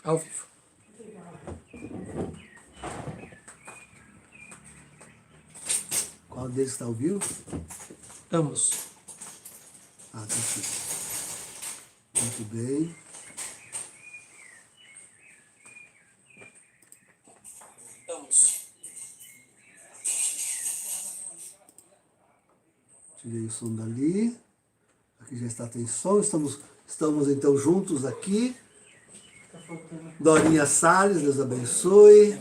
Ao vivo. Qual deles está ao vivo? Ambos. Ah, tá aqui. Muito bem. Ambos. Tirei o som dali. Aqui já está sem som. Estamos então juntos aqui. Dorinha Salles, Deus abençoe.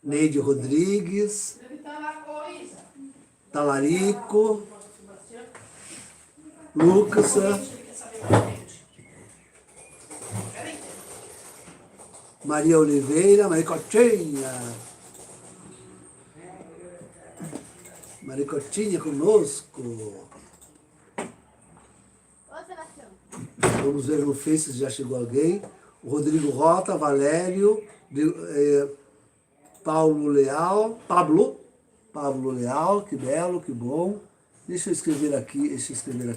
Neide Rodrigues. Talarico. Lucas. Maria Oliveira, Maricotinha. Maricotinha conosco. Vamos ver no Face se já chegou alguém. O Rodrigo Rota, Valério, Pablo Leal, que belo, que bom. Deixa eu escrever aqui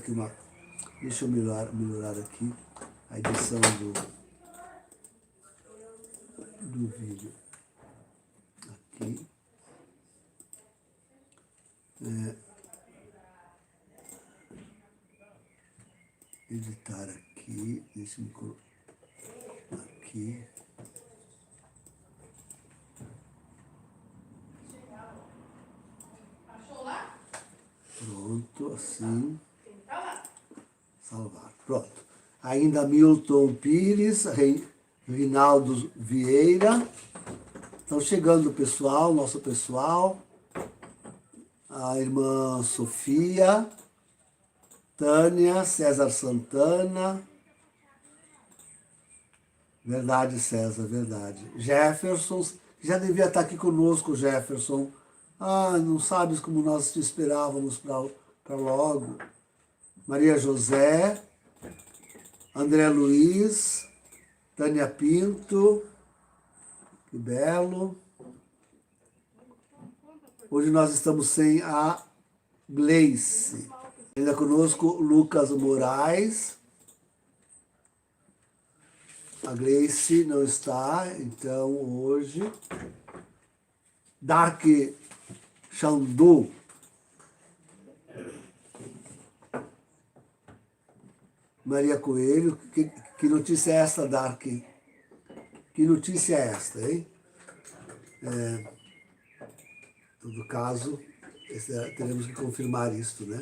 uma. Deixa eu melhorar aqui a edição do vídeo. Aqui. Editar aqui, deixa eu colocar aqui. Pronto, assim. Salvar. Pronto. Ainda Milton Pires, Rinaldo Vieira. Estão chegando o pessoal, nosso pessoal. A irmã Sofia. Tânia, César Santana. Verdade, César, verdade. Jefferson, já devia estar aqui conosco, Jefferson. Ah, não sabes como nós te esperávamos para logo. Maria José, André Luiz, Tânia Pinto, que belo. Hoje nós estamos sem a Gleice. Ainda conosco Lucas Moraes. A Gleice não está, então hoje. Dark Xandu. Maria Coelho. Que notícia é esta, Dark? Que notícia é esta, hein? Em todo caso, teremos que confirmar isto, né?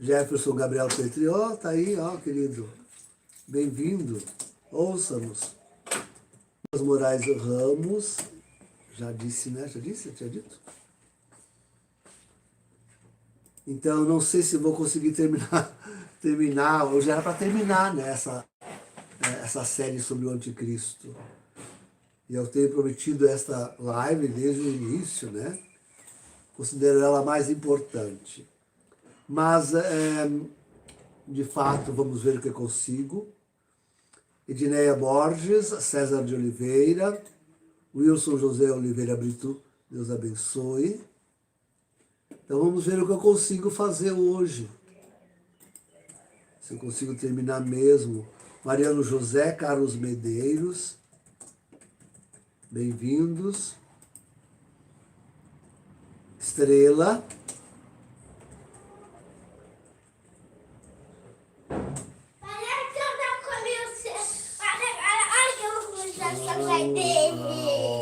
Jefferson Gabriel Petri, ó, tá aí, ó, querido. Bem-vindo. Ouça-nos. Moraes Ramos, já disse, né? Já disse? Tinha dito? Então, não sei se vou conseguir terminar, hoje era para terminar, né, essa série sobre o anticristo. E eu tenho prometido esta live desde o início, né? Considero ela a mais importante. Mas, de fato, vamos ver o que eu consigo. Edneia Borges, César de Oliveira, Wilson José Oliveira Brito, Deus abençoe. Então vamos ver o que eu consigo fazer hoje. Se eu consigo terminar mesmo. Mariano José, Carlos Medeiros, bem-vindos. Estrela.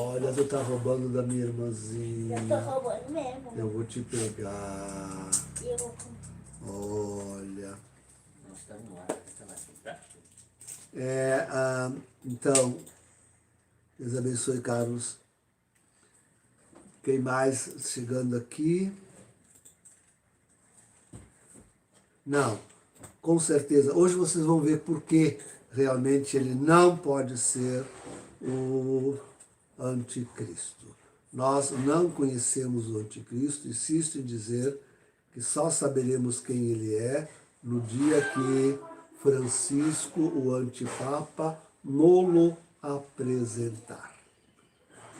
Olha, tu tá roubando da minha irmãzinha. Eu tô roubando mesmo. Eu vou te pegar. Olha. Então, Deus abençoe, Carlos. Quem mais chegando aqui? Não, com certeza. Hoje vocês vão ver por que realmente ele não pode ser o anticristo. Nós não conhecemos o anticristo, insisto em dizer que só saberemos quem ele é no dia que Francisco, o antipapa, nos apresentar.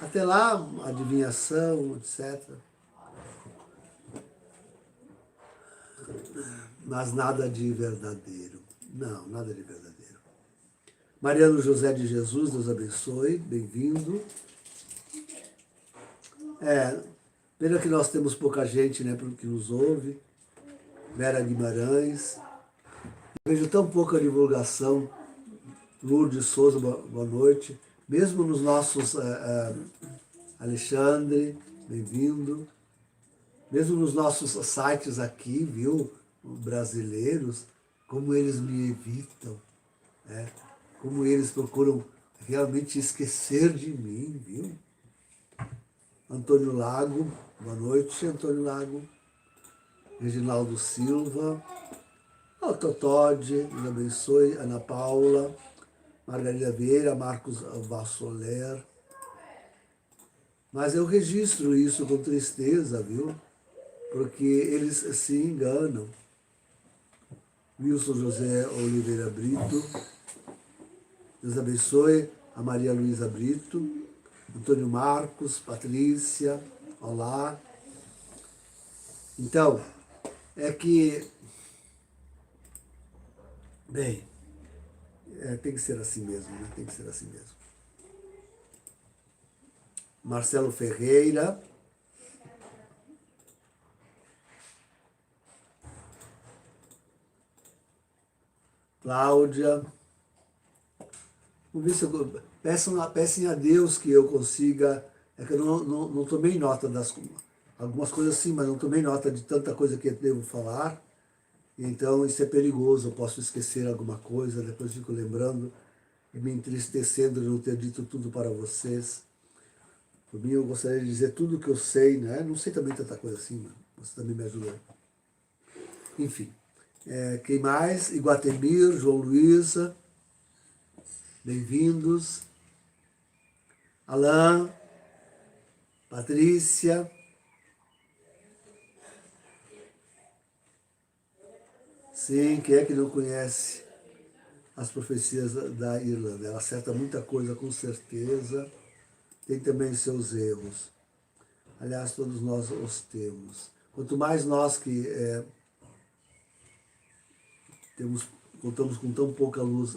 Até lá, adivinhação, etc. Mas nada de verdadeiro. Não, nada de verdadeiro. Mariano José de Jesus, Deus abençoe, bem-vindo. Pena que nós temos pouca gente, né, que nos ouve. Vera Guimarães. Vejo tão pouca divulgação. Lourdes Souza, boa noite. Mesmo nos nossos... Alexandre, bem-vindo. Mesmo nos nossos sites aqui, viu, brasileiros, como eles me evitam, né? Como eles procuram realmente esquecer de mim, viu? Antônio Lago, boa noite, Antônio Lago. Reginaldo Silva, Totode, Deus abençoe, Ana Paula, Margarida Vieira, Marcos Vassoler. Mas eu registro isso com tristeza, viu? Porque eles se enganam. Wilson José Oliveira Brito, Deus abençoe, a Maria Luísa Brito, Antônio Marcos, Patrícia, olá. Então, é que, bem, tem que ser assim mesmo, né? Tem que ser assim mesmo. Marcelo Ferreira. Cláudia. Vamos ver se eu... Peçam a Deus que eu consiga... É que eu não tomei nota das... Algumas coisas sim, mas não tomei nota de tanta coisa que eu devo falar. Então isso é perigoso, eu posso esquecer alguma coisa, depois fico lembrando e me entristecendo de não ter dito tudo para vocês. Por mim eu gostaria de dizer tudo o que eu sei, né? Não sei também tanta coisa assim, mas você também me ajudou. Enfim, quem mais? Iguatemir, João Luísa, bem-vindos. Alain, Patrícia, sim, quem é que não conhece as profecias da Irlanda? Ela acerta muita coisa com certeza, tem também seus erros. Aliás, todos nós os temos. Quanto mais nós que contamos com tão pouca luz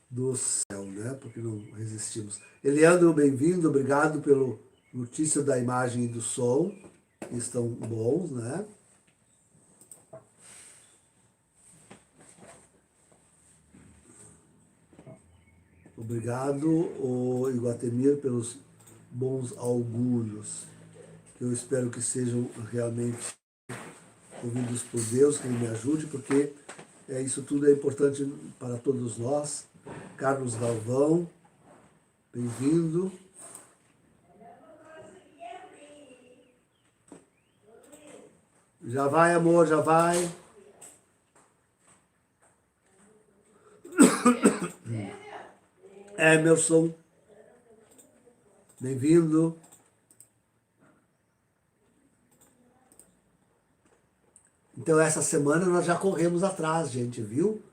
do céu, né? Porque não resistimos. Eliandro, bem-vindo, obrigado pelo notícia da imagem e do som, que estão bons, né? Obrigado, Iguatemir, pelos bons augúrios, que eu espero que sejam realmente ouvidos por Deus, que Ele me ajude, porque isso tudo é importante para todos nós. Carlos Galvão, bem-vindo. Já vai, amor, já vai. Emerson, bem-vindo. Então, essa semana nós já corremos atrás, gente, viu?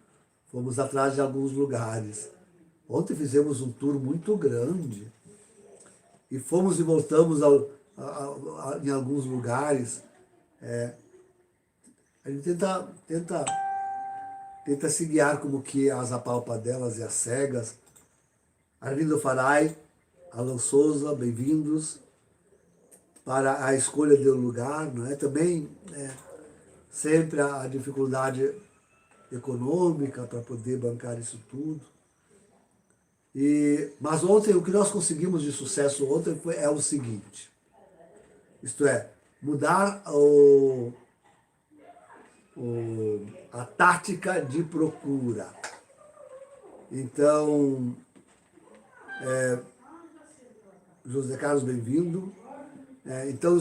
Fomos atrás de alguns lugares. Ontem fizemos um tour muito grande. E fomos e voltamos em alguns lugares. A gente tenta se guiar como que as apalpadelas e as cegas. Arlindo Farai, Alan Souza, bem-vindos. Para a escolha do lugar, não é? Também sempre a dificuldade econômica para poder bancar isso tudo. Mas ontem, o que nós conseguimos de sucesso ontem é o seguinte, isto é, mudar a tática de procura. Então, José Carlos, bem-vindo. Então,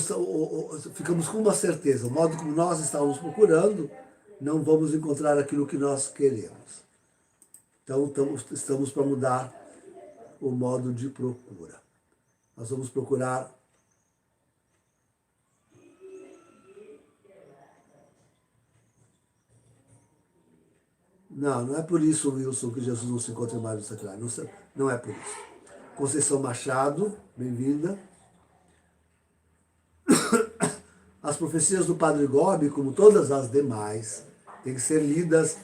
ficamos com uma certeza, o modo como nós estávamos procurando, não vamos encontrar aquilo que nós queremos. Então, estamos para mudar o modo de procura. Nós vamos procurar Não é por isso, Wilson, que Jesus não se encontra mais no sacrário. Não é por isso. Conceição Machado, bem-vinda. As profecias do Padre Gobi, como todas as demais, Tem que ser lidas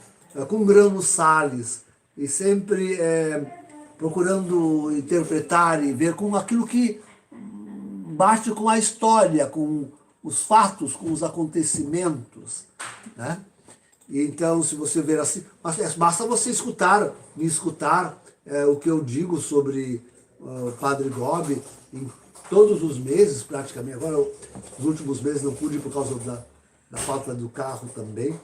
com grão no sales e sempre procurando interpretar e ver com aquilo que bate com a história, com os fatos, com os acontecimentos, né? Então, se você ver assim, basta você me escutar o que eu digo sobre o Padre Gobi em todos os meses, praticamente. Agora, os últimos meses não pude por causa da falta do carro também,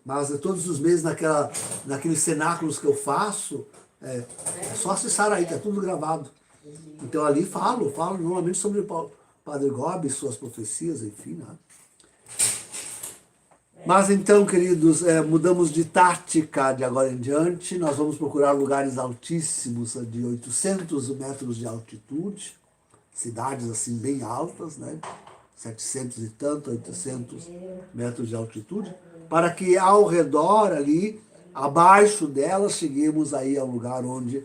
mas todos os meses naqueles cenáculos que eu faço, é só acessar aí, está tudo gravado. Então ali falo normalmente sobre o Padre Gobi, suas profecias, enfim, né? Mas então, queridos, mudamos de tática de agora em diante. Nós vamos procurar lugares altíssimos, de 800 metros de altitude, cidades assim bem altas, né? 700 e tanto, 800 metros de altitude, para que ao redor ali, abaixo delas, cheguemos aí ao lugar onde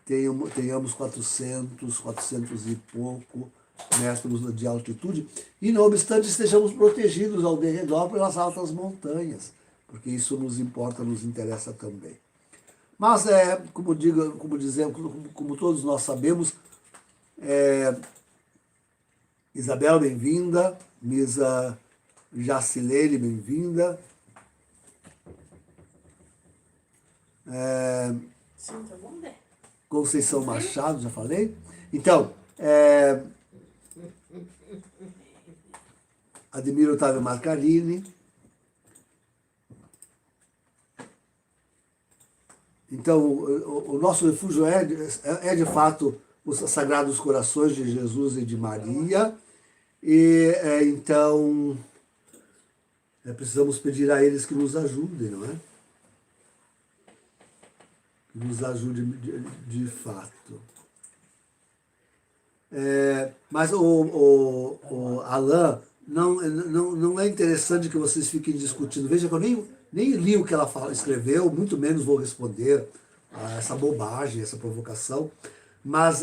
tenhamos 400 e pouco metros de altitude, e não obstante estejamos protegidos ao derredor pelas altas montanhas, porque isso nos importa, nos interessa também. Mas, como todos nós sabemos, Isabel, bem-vinda, Misa Jacilene, bem-vinda. Conceição Machado, já falei. Então, Admiro Otávio Marcarini. Então, o nosso refúgio é de fato os Sagrados Corações de Jesus e de Maria. E então precisamos pedir a eles que nos ajudem, não é? Que nos ajudem de fato. Mas o Alain, não é interessante que vocês fiquem discutindo. Veja que eu nem li o que ela escreveu, muito menos vou responder a essa bobagem, essa provocação. Mas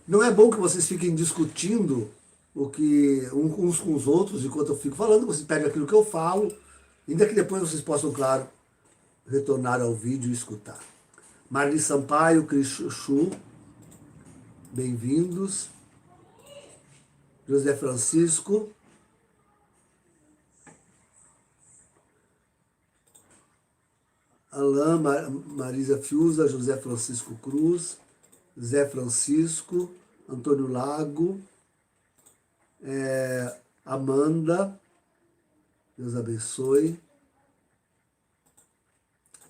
não é bom que vocês fiquem discutindo o que uns com os outros enquanto eu fico falando. Vocês pegam aquilo que eu falo, ainda que depois vocês possam, claro, retornar ao vídeo e escutar. Marli Sampaio, Cris Chuchu, bem-vindos. José Francisco. Alain, Marisa Fiuza, José Francisco Cruz, Zé Francisco, Antônio Lago, Amanda, Deus abençoe.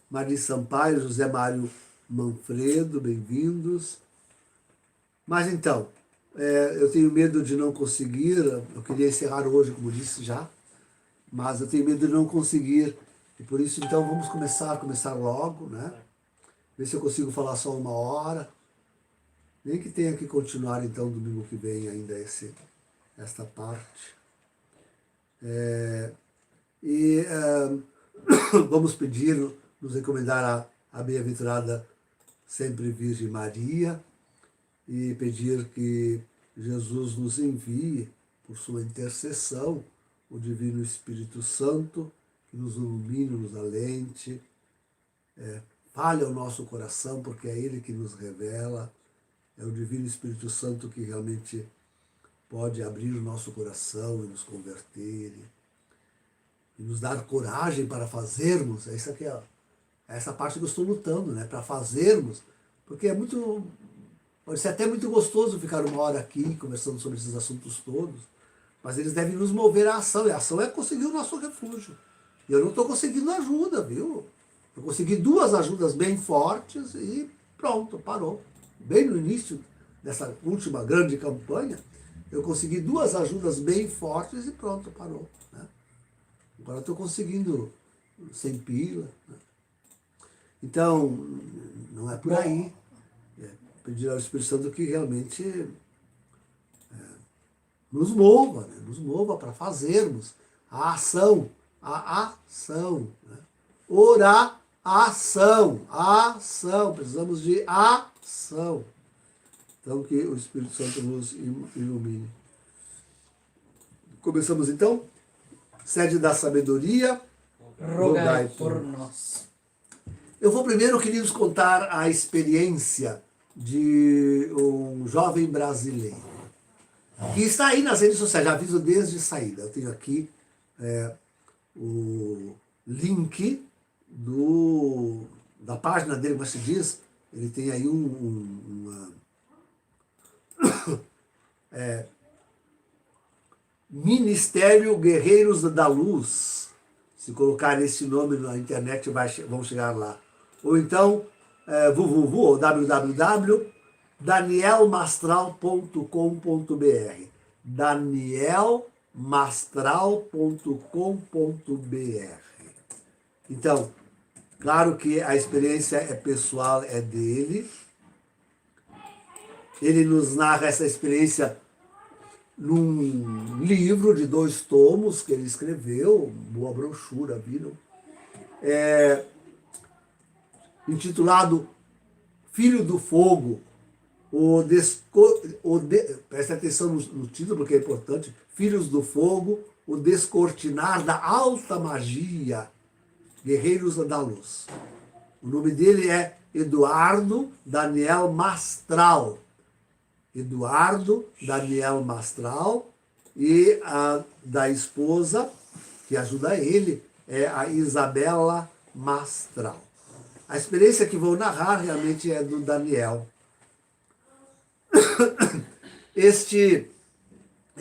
Marli Sampaio, José Mário Manfredo, bem-vindos. Mas então, eu tenho medo de não conseguir, eu queria encerrar hoje, como disse já, mas eu tenho medo de não conseguir, e por isso então vamos começar logo, né? Ver se eu consigo falar só 1 hora, nem que tenha que continuar então domingo que vem ainda esta parte. Vamos pedir, nos recomendar a bem-aventurada sempre Virgem Maria, e pedir que Jesus nos envie, por sua intercessão, o Divino Espírito Santo, que nos ilumine, nos alente, fale ao nosso coração, porque é Ele que nos revela, é o Divino Espírito Santo que realmente pode abrir o nosso coração e nos converter, e nos dar coragem para fazermos. Isso aqui é essa parte que eu estou lutando, né? Para fazermos, porque pode ser até muito gostoso ficar 1 hora aqui conversando sobre esses assuntos todos, mas eles devem nos mover à ação, e a ação é conseguir o nosso refúgio. E eu não estou conseguindo ajuda, viu? Eu consegui 2 ajudas bem fortes e pronto, parou. Bem no início dessa última grande campanha, eu consegui 2 ajudas bem fortes e pronto, parou, né? Agora estou conseguindo 100 pila, né? Então, não é por aí. Pedir ao Espírito Santo que realmente nos mova, né? Nos mova para fazermos a ação, né? Orar, ação, precisamos de ação. Então que o Espírito Santo nos ilumine. Começamos então? sede da sabedoria, rogai por nós. Eu vou primeiro, queridos, contar a experiência de um jovem brasileiro que está aí nas redes sociais, já aviso desde saída. Eu tenho aqui o link da página dele, como se diz, ele tem aí Ministério Guerreiros da Luz. Se colocar esse nome na internet, vão chegar lá. Ou então, www.danielmastral.com.br danielmastral.com.br. Então, claro que a experiência é pessoal, é dele. Ele nos narra essa experiência num livro de 2 tomos que ele escreveu, boa brochura, viram? Intitulado Filho do Fogo, preste atenção no título porque é importante, Filhos do Fogo, o descortinar da alta magia, Guerreiros da Luz. O nome dele é Eduardo Daniel Mastral. Eduardo Daniel Mastral, e a da esposa que ajuda ele é a Isabela Mastral. A experiência que vou narrar realmente é do Daniel.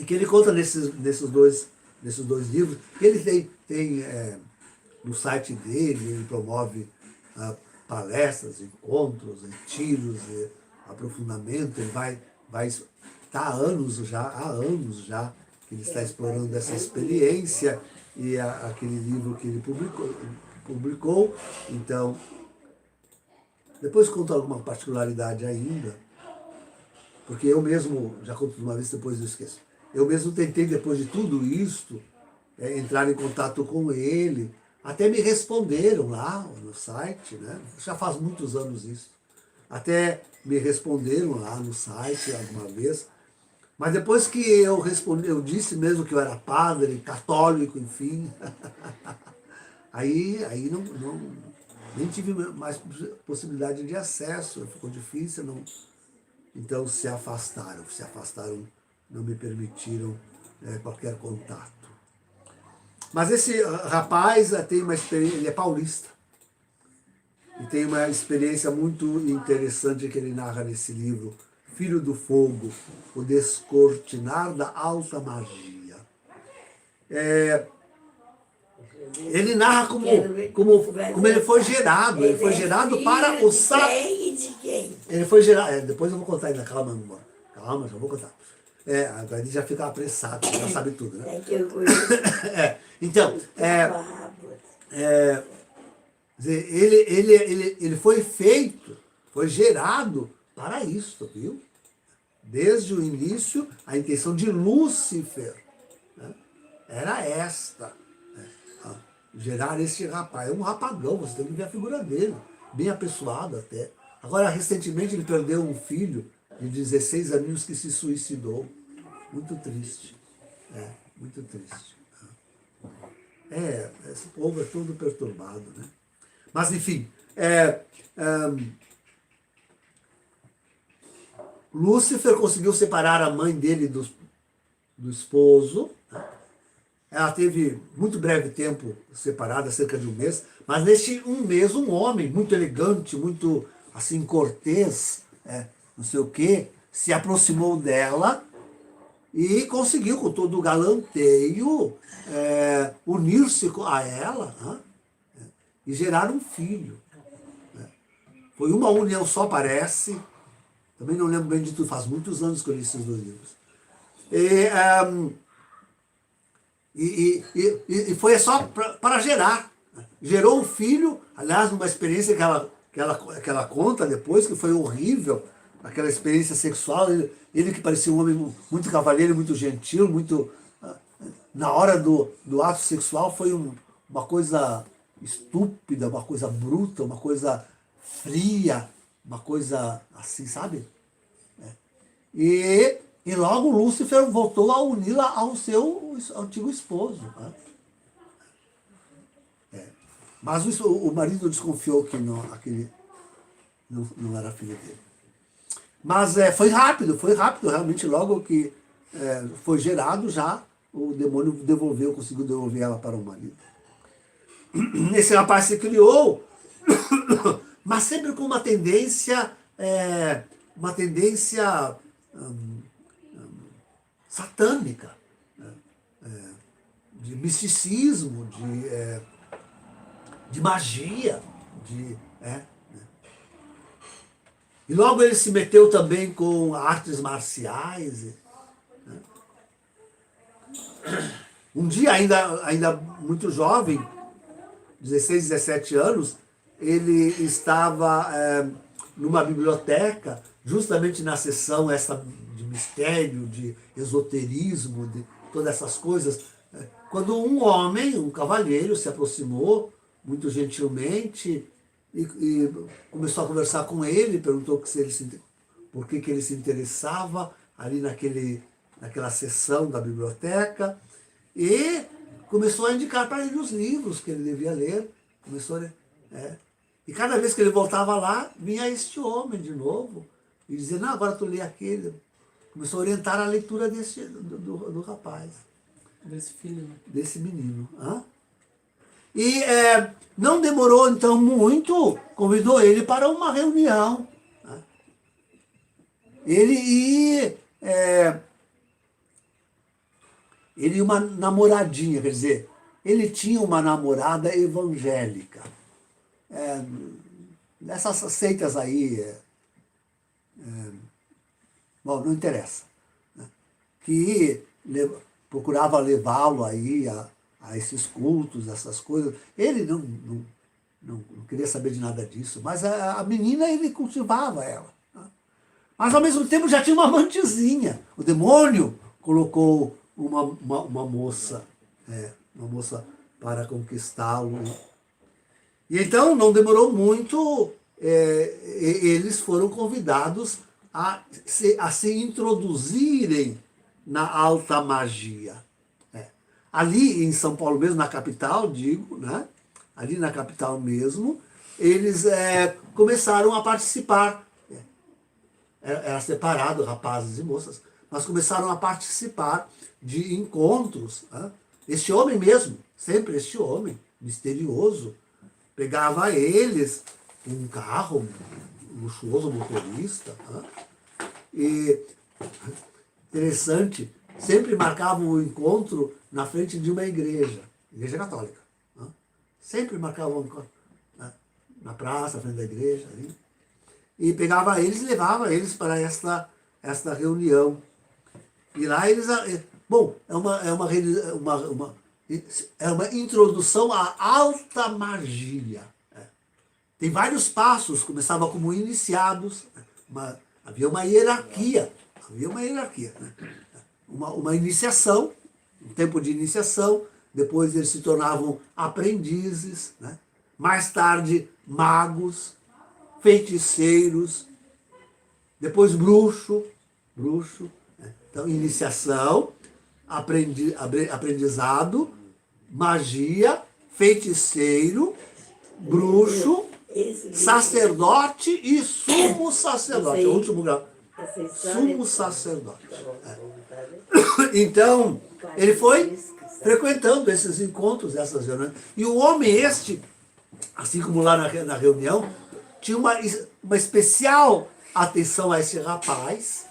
Que ele conta nesses dois livros, ele tem no site dele, ele promove palestras, encontros, retiros, aprofundamento, ele vai há anos já que ele está explorando essa experiência e aquele livro que ele publicou. Então, depois conto alguma particularidade ainda, porque eu mesmo, já conto uma vez, depois eu esqueço. Eu mesmo tentei, depois de tudo isto, entrar em contato com ele, até me responderam lá no site, né? Já faz muitos anos isso. Até me responderam lá no site alguma vez, mas depois que eu respondi, eu disse mesmo que eu era padre, católico, enfim, aí nem tive mais possibilidade de acesso, ficou difícil, não. Então se afastaram, não me permitiram qualquer contato. Mas esse rapaz tem uma experiência, ele é paulista, e tem uma experiência muito interessante que ele narra nesse livro, Filho do Fogo, o descortinar da alta magia. Ele narra como ele foi gerado. Ele foi gerado para o Ele foi gerado. Depois eu vou contar ainda, calma, amor. Calma, já vou contar. Agora ele já fica apressado, já sabe tudo, né? Então, ele foi feito, foi gerado para isso, viu? Desde o início, a intenção de Lúcifer, né, era esta, né, gerar esse rapaz. É um rapagão, você tem que ver a figura dele, bem apessoado até. Agora, recentemente, ele perdeu um filho de 16 aninhos que se suicidou. Muito triste. Muito triste. Esse povo é todo perturbado, né? Mas, enfim, Lúcifer conseguiu separar a mãe dele do esposo. Né? Ela teve muito breve tempo separada, cerca de um mês, mas neste um mês, um homem muito elegante, muito assim, cortês, não sei o quê, se aproximou dela e conseguiu, com todo o galanteio, unir-se a ela, né? E gerar um filho. Né? Foi uma união só, parece. Também não lembro bem de tudo, faz muitos anos que eu li esses 2 livros. E foi só para gerar. Gerou um filho, aliás, numa experiência que ela conta depois, que foi horrível, aquela experiência sexual. Ele que parecia um homem muito cavalheiro, muito gentil, muito... Na hora do ato sexual foi uma coisa estúpida, uma coisa bruta, uma coisa fria, uma coisa assim, sabe? E logo Lúcifer voltou a uni-la ao seu antigo esposo. Né? Mas o marido desconfiou que aquele não era filho dele. Mas foi rápido, realmente logo que foi gerado já, o demônio conseguiu devolver ela para o marido. Esse rapaz se criou, mas sempre com uma tendência satânica, de misticismo, de magia, E logo ele se meteu também com artes marciais. Um dia, ainda muito jovem, 16, 17 anos, ele estava numa biblioteca, justamente na sessão essa de mistério, de esoterismo, de todas essas coisas, quando um homem, um cavalheiro, se aproximou muito gentilmente e começou a conversar com ele, perguntou por que ele se interessava ali naquela sessão da biblioteca, e começou a indicar para ele os livros que ele devia ler. E cada vez que ele voltava lá, vinha este homem de novo, e dizia, não, agora tu lê aquele. Começou a orientar a leitura do rapaz. Desse filho. Desse menino. E não demorou então muito, convidou ele para uma reunião. Ele e uma namoradinha, quer dizer, ele tinha uma namorada evangélica. Nessas seitas aí, bom, não interessa, que procurava levá-lo aí a esses cultos, essas coisas. Ele não queria saber de nada disso, mas a menina, ele cultivava ela. Mas ao mesmo tempo já tinha uma amantezinha. O demônio colocou uma moça para conquistá-lo. E então não demorou muito, eles foram convidados a se introduzirem na alta magia. Ali em São Paulo mesmo, na capital, digo, né? Ali na capital mesmo, eles começaram a participar. Era separado, rapazes e moças, mas começaram a participar de encontros. Este homem mesmo, sempre este homem, misterioso, pegava eles em um carro, luxuoso motorista, e interessante, sempre marcavam o encontro na frente de uma igreja católica. Sempre marcavam o encontro na praça, na frente da igreja, ali. E pegava eles e levava eles para esta reunião. E lá eles... Bom, é uma introdução à alta magia. Tem vários passos, começava como iniciados, havia uma hierarquia. Né? Uma iniciação, um tempo de iniciação, depois eles se tornavam aprendizes, né? Mais tarde magos, feiticeiros, depois bruxo, né? Então iniciação, aprendizado, magia, feiticeiro, bruxo, sacerdote e sumo sacerdote, é o último grau. Sumo sacerdote. Então, ele foi frequentando esses encontros, essas reuniões. E o homem este, assim como lá na reunião, tinha uma especial atenção a esse rapaz.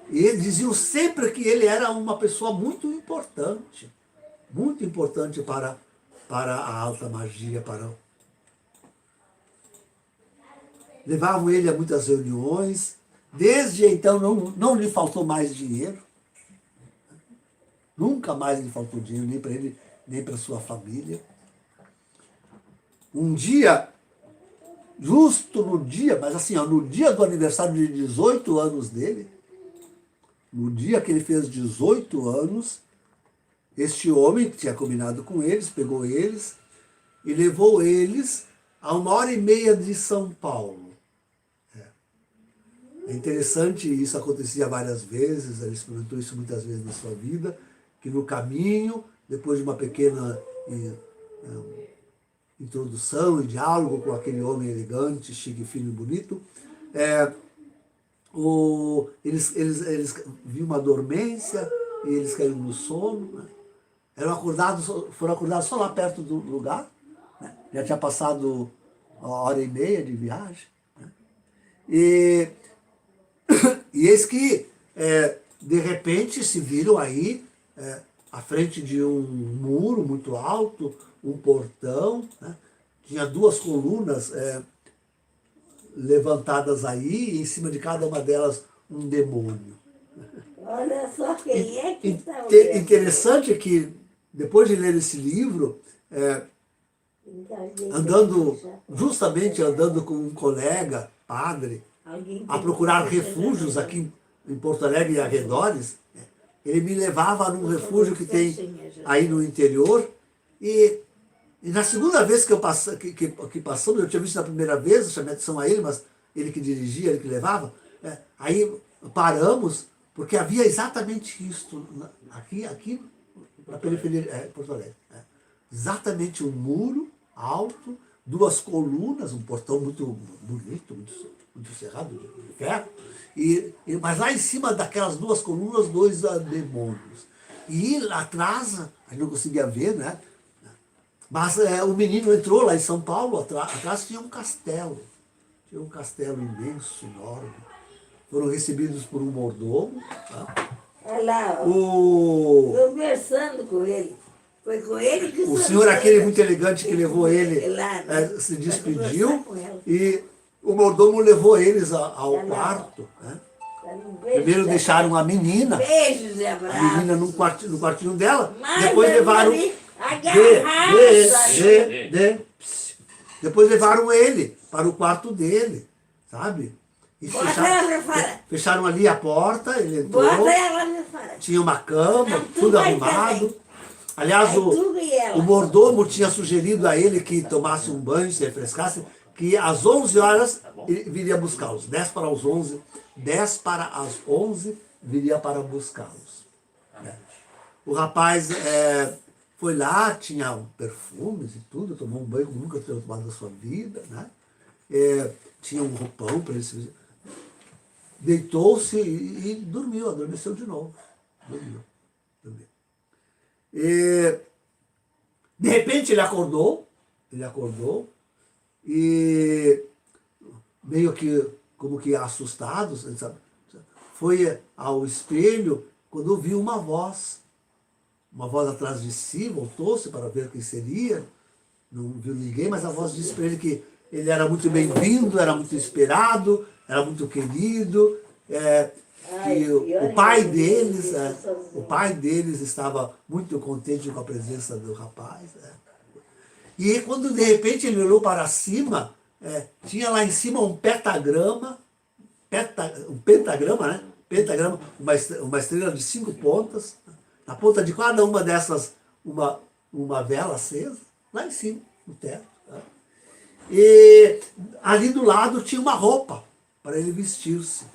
E eles diziam sempre que ele era uma pessoa muito importante para a alta magia, levavam ele a muitas reuniões. Desde então não lhe faltou mais dinheiro. Nunca mais lhe faltou dinheiro, nem para ele, nem para sua família. Um dia, justo no dia, mas assim, no dia do aniversário de 18 anos dele, no dia que ele fez 18 anos, este homem que tinha combinado com eles, pegou eles e levou eles a 1h30 de São Paulo. É interessante, isso acontecia várias vezes, ele experimentou isso muitas vezes na sua vida, que no caminho, depois de uma pequena introdução e diálogo com aquele homem elegante, chique, fino e bonito, eles viam uma dormência e eles caíram no sono, né? Foram acordados só lá perto do lugar, né? Já tinha passado 1h30 de viagem, né? E eis que de repente se viram aí à frente de um muro muito alto, um portão, né? Tinha 2 colunas levantadas aí, e em cima de cada uma delas um demônio. Olha só quem é que está Interessante que, depois de ler esse livro, justamente andando com um colega, padre, a procurar refúgios aqui em Porto Alegre e arredores, ele me levava num refúgio que tem aí no interior, e na segunda vez que passamos, eu tinha visto na primeira vez, eu chamei atenção a ele, mas ele que dirigia, ele que levava, aí paramos, porque havia exatamente isso, aqui na periferia de Porto Alegre. Exatamente um muro alto, 2 colunas, um portão muito bonito, muito cerrado, de ferro, mas lá em cima daquelas 2 colunas, 2 demônios. E lá atrás, a gente não conseguia ver, né? Mas o menino entrou lá em São Paulo, atrás tinha um castelo. Tinha um castelo imenso, enorme. Foram recebidos por um mordomo. Tá? Olha lá, conversando com ele. Foi com ele que o senhor, aquele muito elegante que levou ele, lá, se despediu e o mordomo levou eles ao quarto. Né? Primeiro deixaram a menina, beijos e abraços. A menina no quartinho dela, Mas depois levaram... Depois levaram ele para o quarto dele, sabe? E fecharam ali a porta, ele entrou, tinha uma cama, tudo arrumado. Aliás, o mordomo tinha sugerido a ele que tomasse um banho, se refrescasse, que às 11 horas viria buscá-los. 10 para as 11, 10 para as 11 viria para buscá-los. O rapaz foi lá, tinha perfumes e tudo, tomou um banho como nunca tinha tomado na sua vida, né? Tinha um roupão para ele se... Deitou-se e dormiu, adormeceu de novo. Dormiu. E, de repente ele acordou e meio que, como que assustado, sabe? Foi ao espelho quando ouviu uma voz atrás de si, voltou-se para ver quem seria, não viu ninguém, mas a voz disse para ele que ele era muito bem-vindo, era muito esperado, era muito querido, que o pai deles estava muito contente com a presença do rapaz. E quando de repente ele olhou para cima, tinha lá em cima um pentagrama, né? Pentagrama, uma estrela de 5 pontas, na ponta de cada uma dessas uma vela acesa, lá em cima, no teto. Tá? E ali do lado tinha uma roupa para ele vestir-se.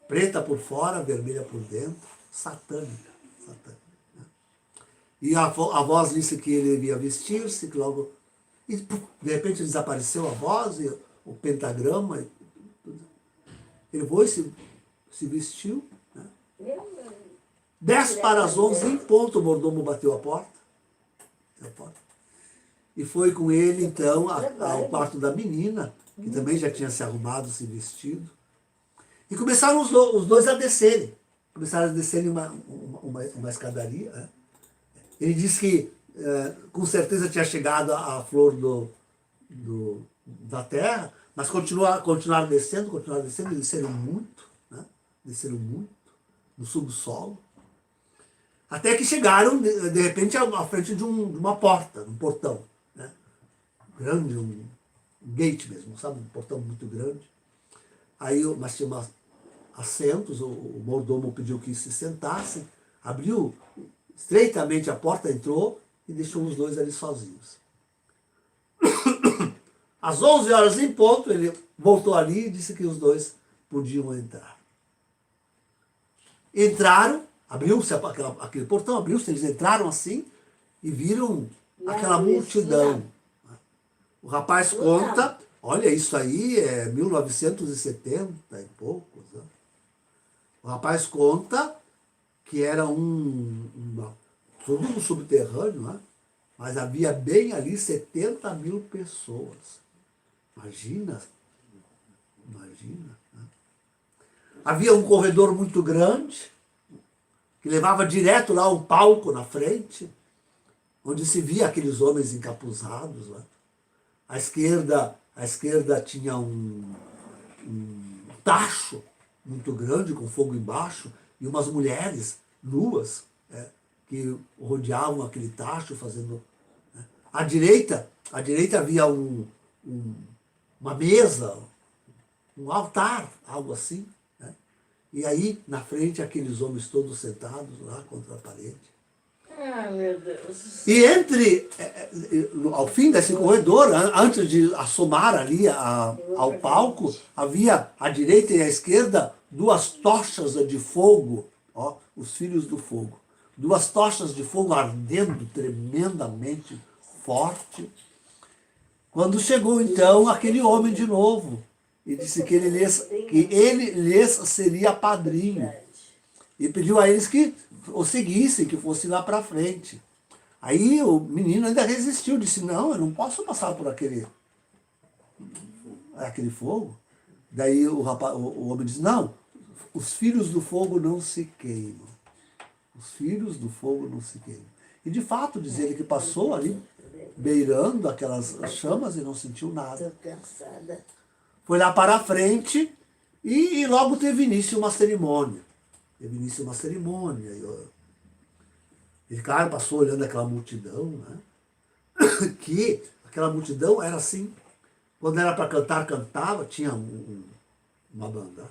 Preta por fora, vermelha por dentro, satânica. Né? E a voz disse que ele ia vestir-se, que logo... E, de repente desapareceu a voz, e o pentagrama. Ele foi, se vestiu. Né? 10 para as 11 em ponto, o mordomo bateu a porta. E foi com ele, então, ao quarto da menina, que também já tinha se arrumado, se vestido. E começaram os dois a descerem. Começaram a descerem uma escadaria. Né? Ele disse que, com certeza, tinha chegado à flor da terra, mas continuaram descendo, e desceram muito, né? Desceram muito, no subsolo. Até que chegaram, de repente, à frente de uma porta, um portão. Né? Grande, um gate mesmo, sabe? Um portão muito grande. Aí, mas tinha assentos, o mordomo pediu que se sentassem, abriu estreitamente a porta, entrou e deixou os dois ali sozinhos. Às 11 horas em ponto, ele voltou ali e disse que os dois podiam entrar. Entraram, abriu-se aquele portão, abriu-se, eles entraram assim e viram aquela multidão. O rapaz conta, olha, isso aí é 1970 e poucos. Né? O rapaz conta que era tudo no subterrâneo, né? Mas havia bem ali 70 mil pessoas. Imagina. Né? Havia um corredor muito grande, que levava direto lá um palco na frente, onde se via aqueles homens encapuzados. Né? À esquerda tinha um tacho muito grande, com fogo embaixo, e umas mulheres nuas, que rodeavam aquele tacho, fazendo... Né? À direita havia uma mesa, um altar, algo assim. Né? E aí, na frente, aqueles homens todos sentados lá contra a parede. Ah, meu Deus. E ao fim desse corredor, antes de assomar ali ao palco, havia à direita e à esquerda 2 tochas de fogo, ó, os filhos do fogo. 2 tochas de fogo ardendo tremendamente forte. Quando chegou então aquele homem de novo, e disse que ele lhes seria padrinho. E pediu a eles que o seguissem, que fossem lá para frente. Aí o menino ainda resistiu, disse, não, eu não posso passar por aquele fogo. Daí o homem disse, não, os filhos do fogo não se queimam. Os filhos do fogo não se queimam. E de fato, diz ele que passou ali, beirando aquelas chamas e não sentiu nada. Estou cansada. Foi lá para a frente e logo teve início uma cerimônia. E claro, passou olhando aquela multidão, né? Que aquela multidão era assim, quando era para cantar, cantava, tinha uma banda.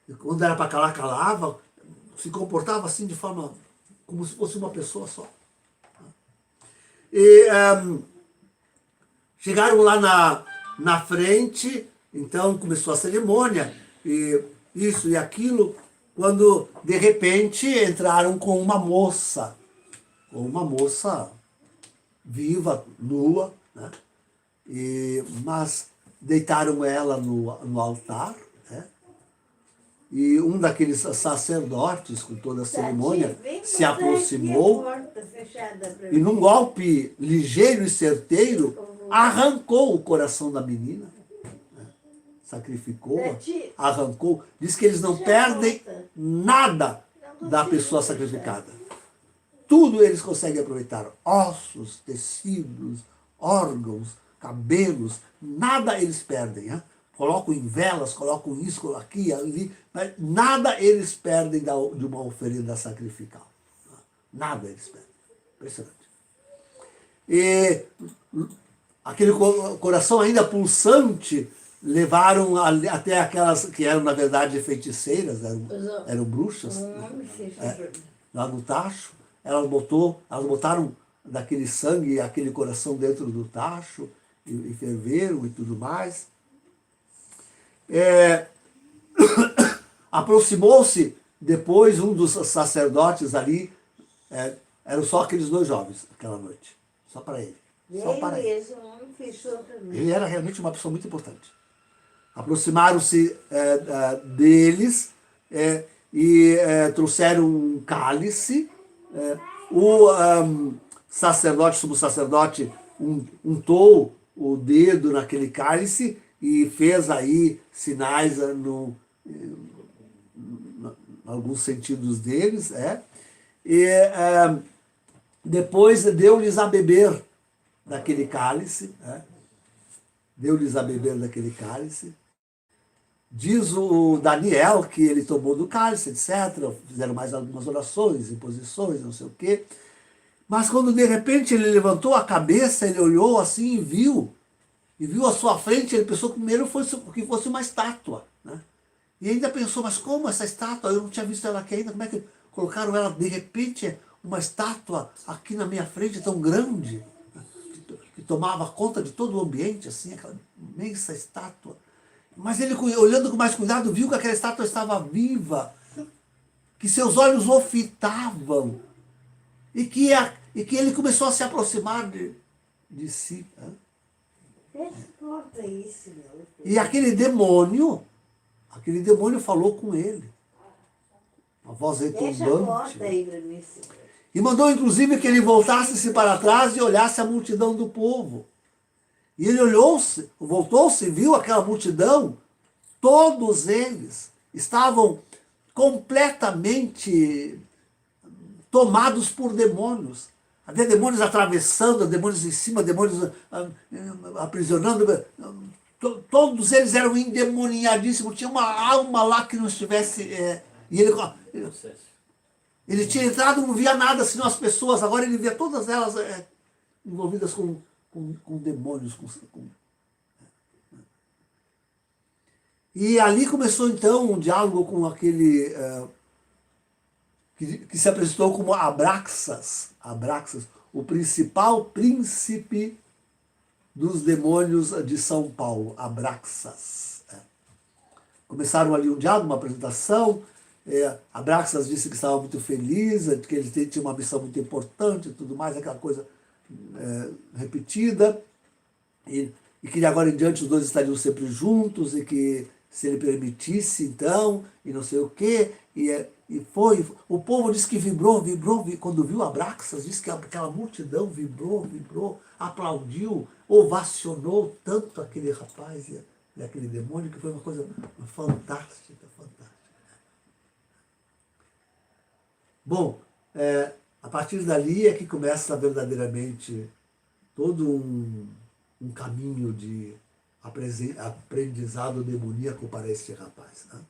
E quando era para calar, calava, se comportava assim de forma, como se fosse uma pessoa só. E chegaram lá na frente, então começou a cerimônia, e isso e aquilo, quando de repente entraram com uma moça viva, nua, né? Mas deitaram ela no altar, né? E um daqueles sacerdotes, com toda a cerimônia, se aproximou e num golpe ligeiro e certeiro arrancou o coração da menina, né? Sacrificou-a, arrancou. Diz que eles não perdem nada da pessoa sacrificada. Tudo eles conseguem aproveitar. Ossos, tecidos, órgãos, cabelos, nada eles perdem. Né? Colocam em velas, colocam isso, colocam aqui, ali, mas nada eles perdem de uma oferenda sacrificial. Nada eles perdem. Impressionante. E aquele coração ainda pulsante levaram até aquelas que eram, na verdade, feiticeiras, eram bruxas, lá no tacho. Elas botaram daquele sangue, aquele coração dentro do tacho, e ferveram e tudo mais. Aproximou-se depois um dos sacerdotes ali, eram só aqueles 2 jovens aquela noite, só para ele. Só para ele. Ele era realmente uma pessoa muito importante. Aproximaram-se deles e trouxeram um cálice. O sacerdote, sumo sacerdote, untou o dedo naquele cálice e fez aí sinais em alguns sentidos deles, e depois deu-lhes a beber daquele cálice, deu-lhes a beber daquele cálice. Diz o Daniel que ele tomou do cálice, etc. Fizeram mais algumas orações, imposições, não sei o quê. Mas quando de repente ele levantou a cabeça, ele olhou assim e viu à sua frente, ele pensou primeiro que fosse uma estátua. Né? E ainda pensou, mas como essa estátua? Eu não tinha visto ela aqui ainda, como é que colocaram ela de repente, uma estátua aqui na minha frente tão grande, que tomava conta de todo o ambiente, assim, aquela imensa estátua. Mas ele, olhando com mais cuidado, viu que aquela estátua estava viva, que seus olhos o fitavam, e que ele começou a se aproximar de si. Né? corta isso, meu. E aquele demônio falou com ele. Uma voz Deixa retumbante. corta aí pra mim, senhor. E mandou, inclusive, que ele voltasse-se para trás e olhasse a multidão do povo. E ele olhou-se, voltou-se e viu aquela multidão. Todos eles estavam completamente tomados por demônios. Havia demônios atravessando, demônios em cima, demônios aprisionando. Todos eles eram endemoniadíssimos. Tinha uma alma lá que não estivesse... e ele tinha entrado e não via nada senão as pessoas. Agora ele via todas elas envolvidas com demônios. E ali começou então um diálogo com aquele... que se apresentou como Abraxas, o principal príncipe dos demônios de São Paulo, Abraxas. Começaram ali um diálogo, uma apresentação. Abraxas disse que estava muito feliz, que ele tinha uma missão muito importante e tudo mais, aquela coisa repetida. E que de agora em diante os dois estariam sempre juntos e que se ele permitisse, então, e não sei o quê. E foi, o povo disse que vibrou, quando viu Abraxas, disse que aquela multidão vibrou, aplaudiu, ovacionou tanto aquele rapaz e aquele demônio, que foi uma coisa fantástica. Bom, a partir dali é que começa verdadeiramente todo um caminho de aprendizado demoníaco para este rapaz. Né?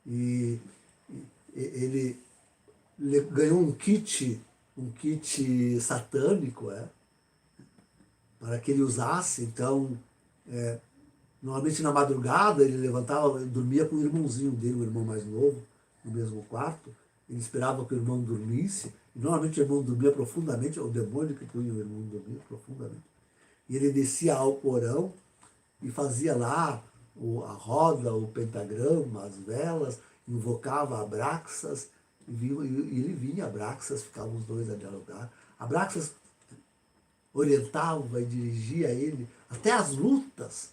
E ele ganhou um kit satânico, para que ele usasse. Então, normalmente na madrugada ele levantava, dormia com o irmãozinho dele, o irmão mais novo, no mesmo quarto. Ele esperava que o irmão dormisse, e normalmente o irmão dormia profundamente, o demônio que punha o irmão dormir profundamente. E ele descia ao porão e fazia lá a roda, o pentagrama, as velas, invocava Abraxas, e ele vinha, Abraxas, ficavam os dois a dialogar. Abraxas orientava e dirigia ele, até as lutas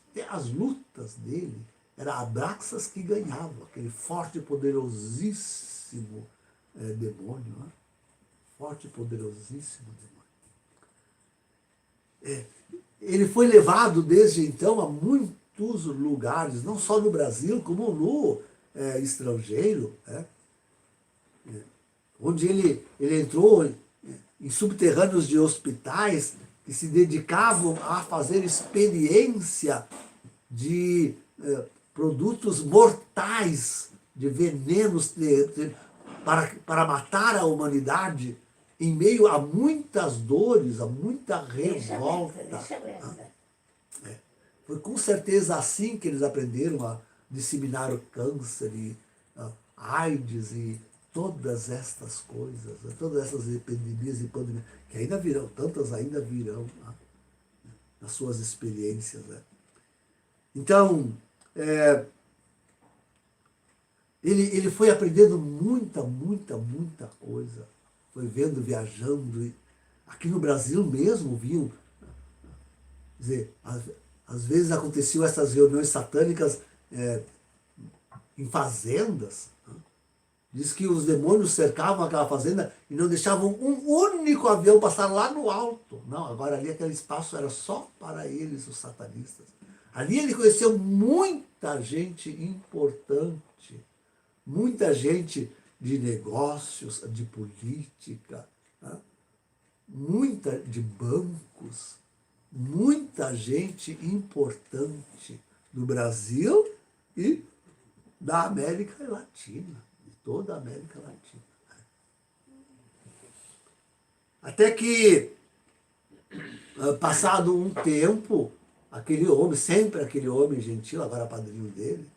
dele, era Abraxas que ganhava, aquele forte e poderosíssimo demônio, né? Forte e poderosíssimo demônio. Ele foi levado desde então a muitos lugares, não só no Brasil, como no estrangeiro, onde ele entrou em subterrâneos de hospitais que se dedicavam a fazer experiência de produtos mortais, de venenos para matar a humanidade, em meio a muitas dores, a muita revolta. Foi com certeza assim que eles aprenderam a disseminar o câncer e AIDS e todas estas coisas, todas essas epidemias e pandemias, que ainda virão, tantas ainda virão, nas suas experiências. Então, ele foi aprendendo muita coisa, foi vendo, viajando, e aqui no Brasil mesmo viam, quer dizer, às vezes aconteciam essas reuniões satânicas em fazendas. Diz que os demônios cercavam aquela fazenda e não deixavam um único avião passar lá no alto. Não, agora ali aquele espaço era só para eles, os satanistas. Ali ele conheceu muita gente importante, muita gente de negócios, de política, muita de bancos, muita gente importante do Brasil e da América Latina, de toda a América Latina. Até que, passado um tempo, aquele homem, sempre aquele homem gentil, agora padrinho dele,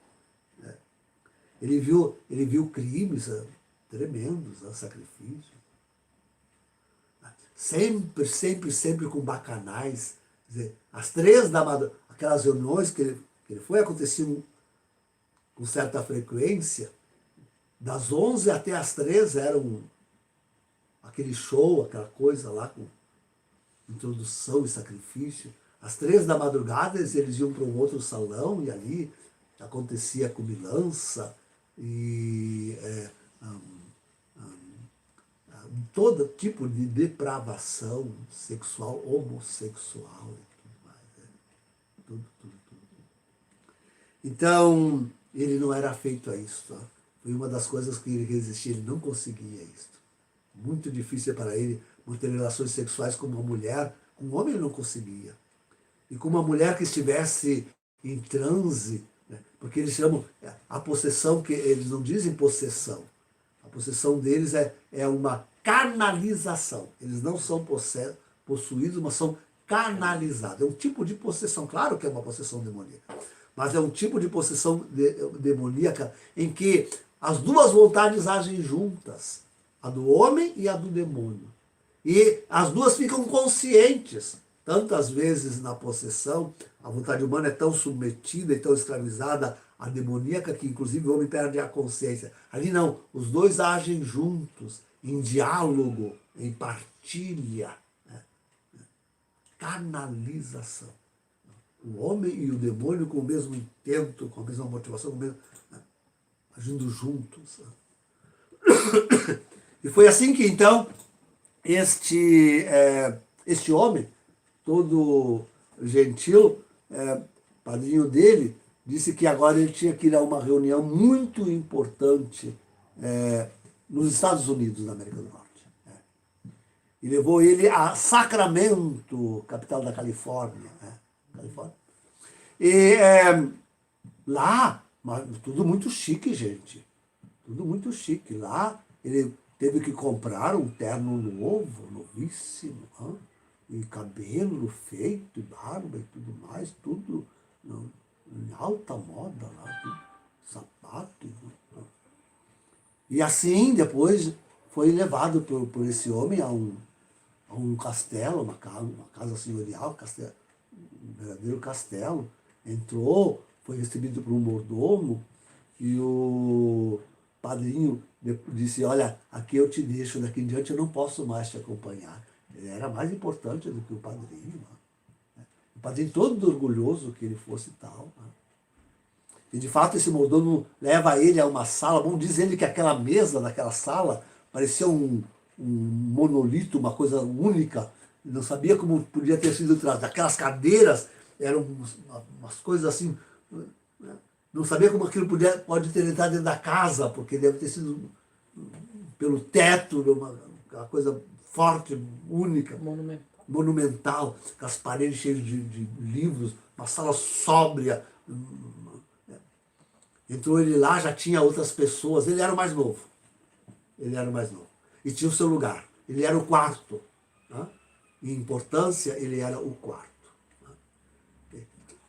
ele viu crimes tremendos, sacrifícios. Sempre com bacanais. Quer dizer, às 3 da madrugada, aquelas reuniões que ele foi, aconteciam com certa frequência. Das 11 até as 3 eram aquele show, aquela coisa lá com introdução e sacrifício. às 3 da madrugada eles iam para um outro salão e ali acontecia comilança e todo tipo de depravação sexual, homossexual e tudo mais. Tudo, tudo, tudo. Então, ele não era feito a isso. Tá? Foi uma das coisas que ele resistia, ele não conseguia isso. Muito difícil para ele manter relações sexuais com uma mulher, com um homem ele não conseguia. E com uma mulher que estivesse em transe, né? Porque eles chamam a possessão, que eles não dizem possessão. A possessão deles é uma canalização. Eles não são possuídos, mas são canalizados. É um tipo de possessão, claro que é uma possessão demoníaca, mas é um tipo de possessão demoníaca em que as duas vontades agem juntas, a do homem e a do demônio. E as duas ficam conscientes. Tantas vezes na possessão, a vontade humana é tão submetida e tão escravizada à demoníaca que inclusive o homem perde a consciência. Ali não, os dois agem juntos, em diálogo, em partilha. Né? Canalização. O homem e o demônio com o mesmo intento, com a mesma motivação, com o mesmo, né? Agindo juntos. Né? E foi assim que então este homem, todo gentil, padrinho dele, disse que agora ele tinha que ir a uma reunião muito importante nos Estados Unidos, na América do Norte. E levou ele a Sacramento, capital da Califórnia. Califórnia. E lá, tudo muito chique, gente. Tudo muito chique. Lá ele teve que comprar um terno novo, novíssimo, e cabelo feito, e barba e tudo mais, tudo em alta moda lá, tudo, sapato. E assim, depois, foi levado por esse homem a um castelo, uma casa senhorial, um verdadeiro castelo. Entrou, foi recebido por um mordomo, e o padrinho disse, olha, aqui eu te deixo, daqui em diante eu não posso mais te acompanhar. Ele era mais importante do que o padrinho. Né? O padrinho todo orgulhoso que ele fosse tal. Né? E de fato esse mordomo leva ele a uma sala, bom, diz ele que aquela mesa naquela sala parecia um monolito, uma coisa única, não sabia como podia ter sido tratado. Aquelas cadeiras eram umas coisas assim, né? Não sabia como aquilo pode ter entrado dentro da casa, porque deve ter sido pelo teto, uma coisa forte, única, monumental, com as paredes cheias de livros, uma sala sóbria. Entrou ele lá, já tinha outras pessoas, ele era o mais novo. Ele era o mais novo. E tinha o seu lugar. Ele era o quarto. Né? Em importância, ele era o quarto. Né?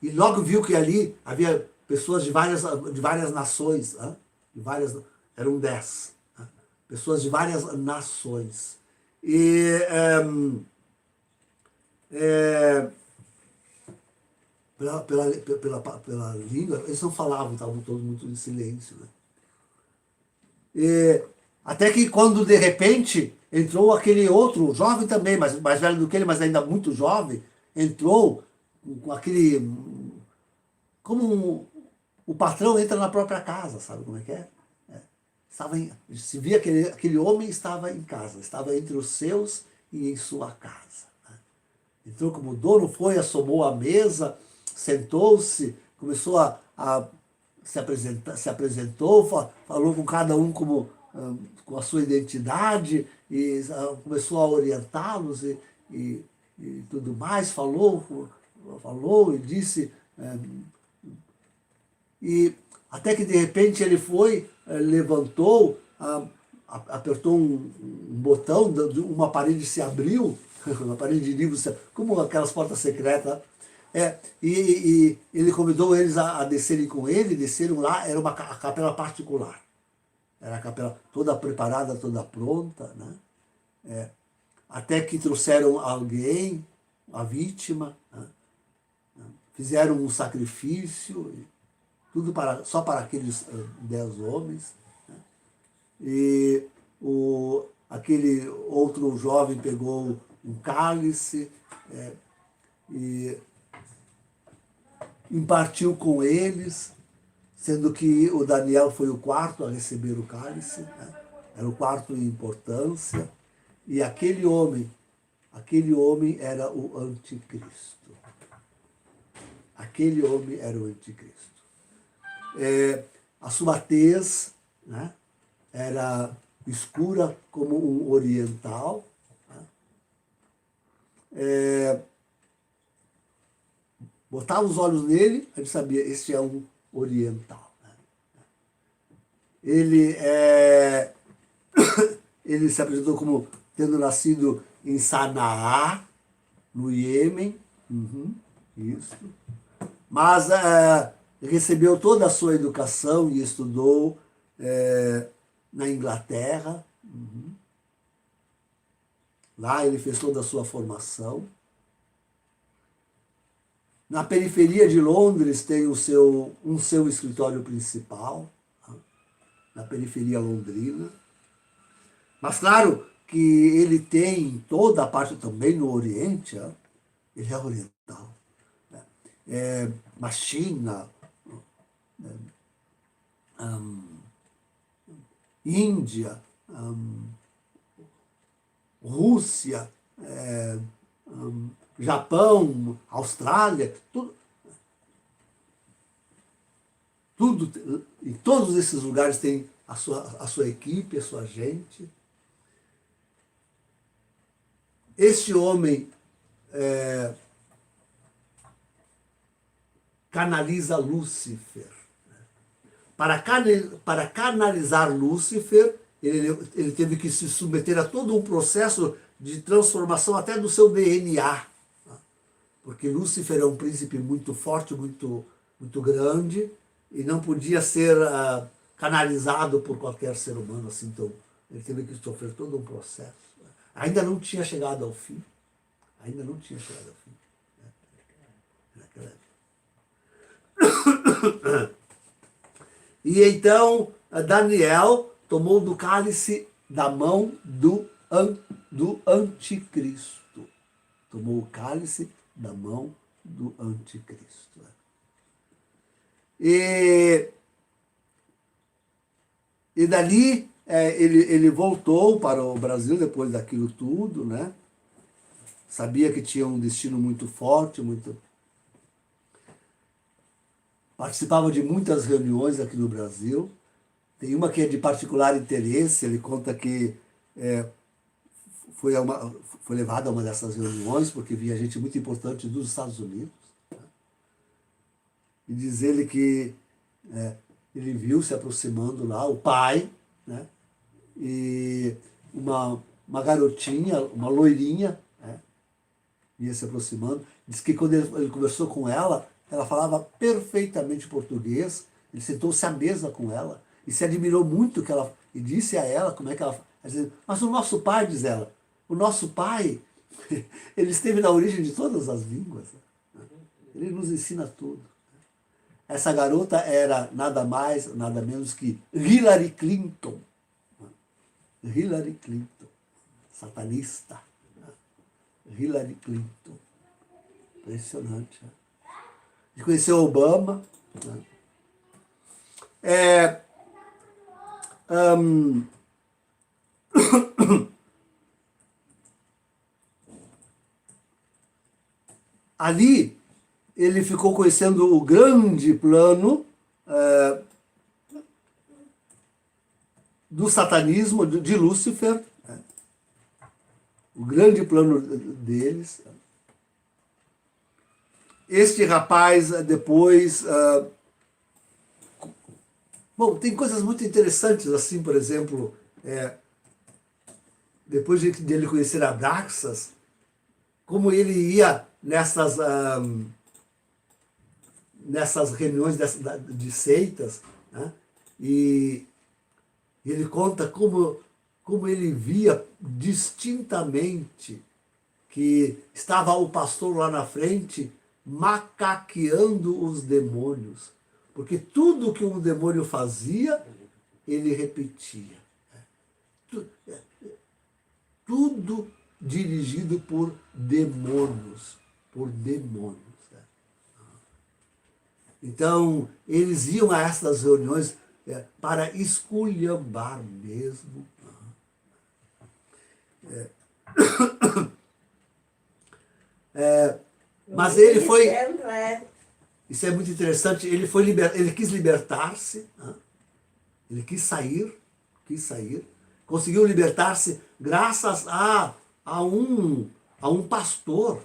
E logo viu que ali havia pessoas de várias nações. Né? Eram 10. Né? Pessoas de várias nações. E pela língua, eles não falavam, estavam todos muito em silêncio. Né? E, até que quando de repente entrou aquele outro, jovem também, mas mais velho do que ele, mas ainda muito jovem, entrou com aquele... Como o patrão entra na própria casa, sabe como é que é? Se via que aquele homem estava em casa, estava entre os seus e em sua casa. Né? Entrou como dono, foi, assomou à mesa, sentou-se, começou a se apresentou, falou com cada um com a sua identidade, e começou a orientá-los e tudo mais, falou e disse... E até que de repente ele foi, levantou, apertou um botão, uma parede se abriu, uma parede de livros, como aquelas portas secretas. E ele convidou eles a descerem com ele, desceram lá, era a capela particular. Era a capela toda preparada, toda pronta. Né? Até que trouxeram alguém, a vítima, né? Fizeram um sacrifício, tudo só para aqueles 10 homens. Né? E aquele outro jovem pegou um cálice e impartiu com eles, sendo que o Daniel foi o quarto a receber o cálice, né? Era o quarto em importância, e aquele homem era o anticristo. Aquele homem era o anticristo. A sua tez, né, era escura como um oriental, né? Botava os olhos nele, a gente sabia, esse é um oriental. Né? Ele se apresentou como tendo nascido em Sanaá, no Iêmen, isso. Mas recebeu toda a sua educação e estudou na Inglaterra. Lá ele fez toda a sua formação. Na periferia de Londres tem um seu escritório principal, na periferia londrina. Mas claro que ele tem toda a parte também no Oriente, ele é oriental. Na China, Índia, Rússia, Japão, Austrália, tudo, em todos esses lugares tem a sua equipe, a sua gente. Este homem canaliza Lúcifer. Para canalizar Lúcifer, ele teve que se submeter a todo um processo de transformação até do seu DNA. Porque Lúcifer é um príncipe muito forte, muito, muito grande, e não podia ser canalizado por qualquer ser humano assim. Então, ele teve que sofrer todo um processo. Ainda não tinha chegado ao fim. Ainda não tinha chegado ao fim. E então Daniel tomou do cálice da mão do anticristo. Tomou o cálice da mão do anticristo. E dali ele voltou para o Brasil depois daquilo tudo, né? Sabia que tinha um destino muito forte, participava de muitas reuniões aqui no Brasil. Tem uma que é de particular interesse, ele conta que foi levado a uma dessas reuniões, porque vinha gente muito importante dos Estados Unidos. Né? E diz ele que ele viu se aproximando lá o pai, né? E uma garotinha, uma loirinha, né? Ia se aproximando. Diz que quando ele conversou com ela falava perfeitamente português. Ele sentou-se à mesa com ela e se admirou muito que ela, e disse a ela como é que ela... Mas o nosso pai, diz ela, o nosso pai, ele esteve na origem de todas as línguas. Ele nos ensina tudo. Essa garota era nada mais, nada menos que Hillary Clinton. Hillary Clinton, satanista. Hillary Clinton. Impressionante. Né? Ele conheceu Obama. Né? Ali ele ficou conhecendo o grande plano do satanismo, de Lúcifer, né? O grande plano deles. Este rapaz depois... Bom, tem coisas muito interessantes, assim, por exemplo, depois de ele conhecer Abraxas, como ele ia nessas reuniões de seitas, né? E ele conta como ele via distintamente que estava o pastor lá na frente macaqueando os demônios. Porque tudo que um demônio fazia, ele repetia. Tudo dirigido por demônios. Então, eles iam a essas reuniões para esculhambar mesmo. Mas ele foi... Isso é muito interessante. Ele quis libertar-se, né? Ele quis sair, conseguiu libertar-se graças a um pastor,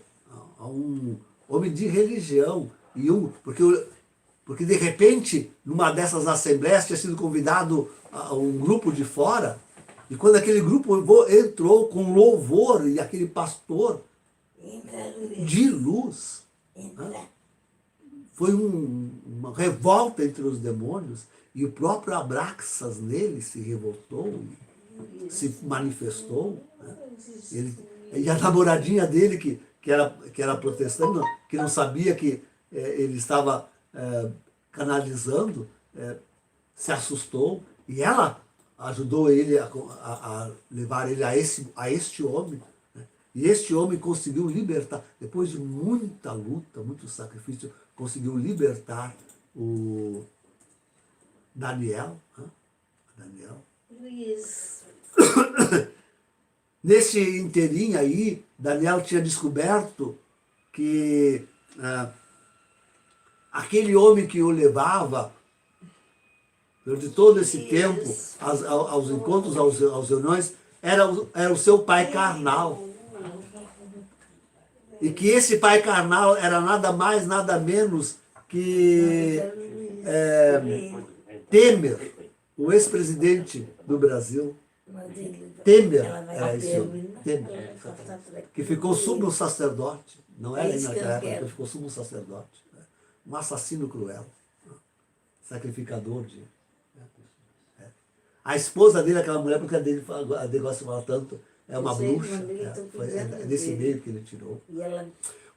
a um homem de religião, porque de repente, numa dessas assembleias, tinha sido convidado a um grupo de fora, e quando aquele grupo entrou com louvor, e aquele pastor de luz, né? Foi uma revolta entre os demônios, e o próprio Abraxas nele se revoltou, se manifestou, né? E a namoradinha dele, que era protestante, que não sabia que ele estava canalizando, se assustou, e ela ajudou ele a levar ele a este homem, né? E este homem conseguiu libertar, depois de muita luta, muito sacrifício, conseguiu libertar o Daniel. Né? Daniel. Luiz. Nesse inteirinho aí, Daniel tinha descoberto que aquele homem que o levava, durante todo esse tempo, aos encontros, aos reuniões, era o seu pai carnal. E que esse pai carnal era nada mais, nada menos que Temer, o ex-presidente do Brasil. Temer era esse homem. Temer, que ficou sumo sacerdote. Não era ainda naquela época, que ficou sumo sacerdote. Um assassino cruel. Sacrificador de... A esposa dele, aquela mulher, porque a dele gosta de falar tanto, é uma bruxa. É desse meio que ele tirou.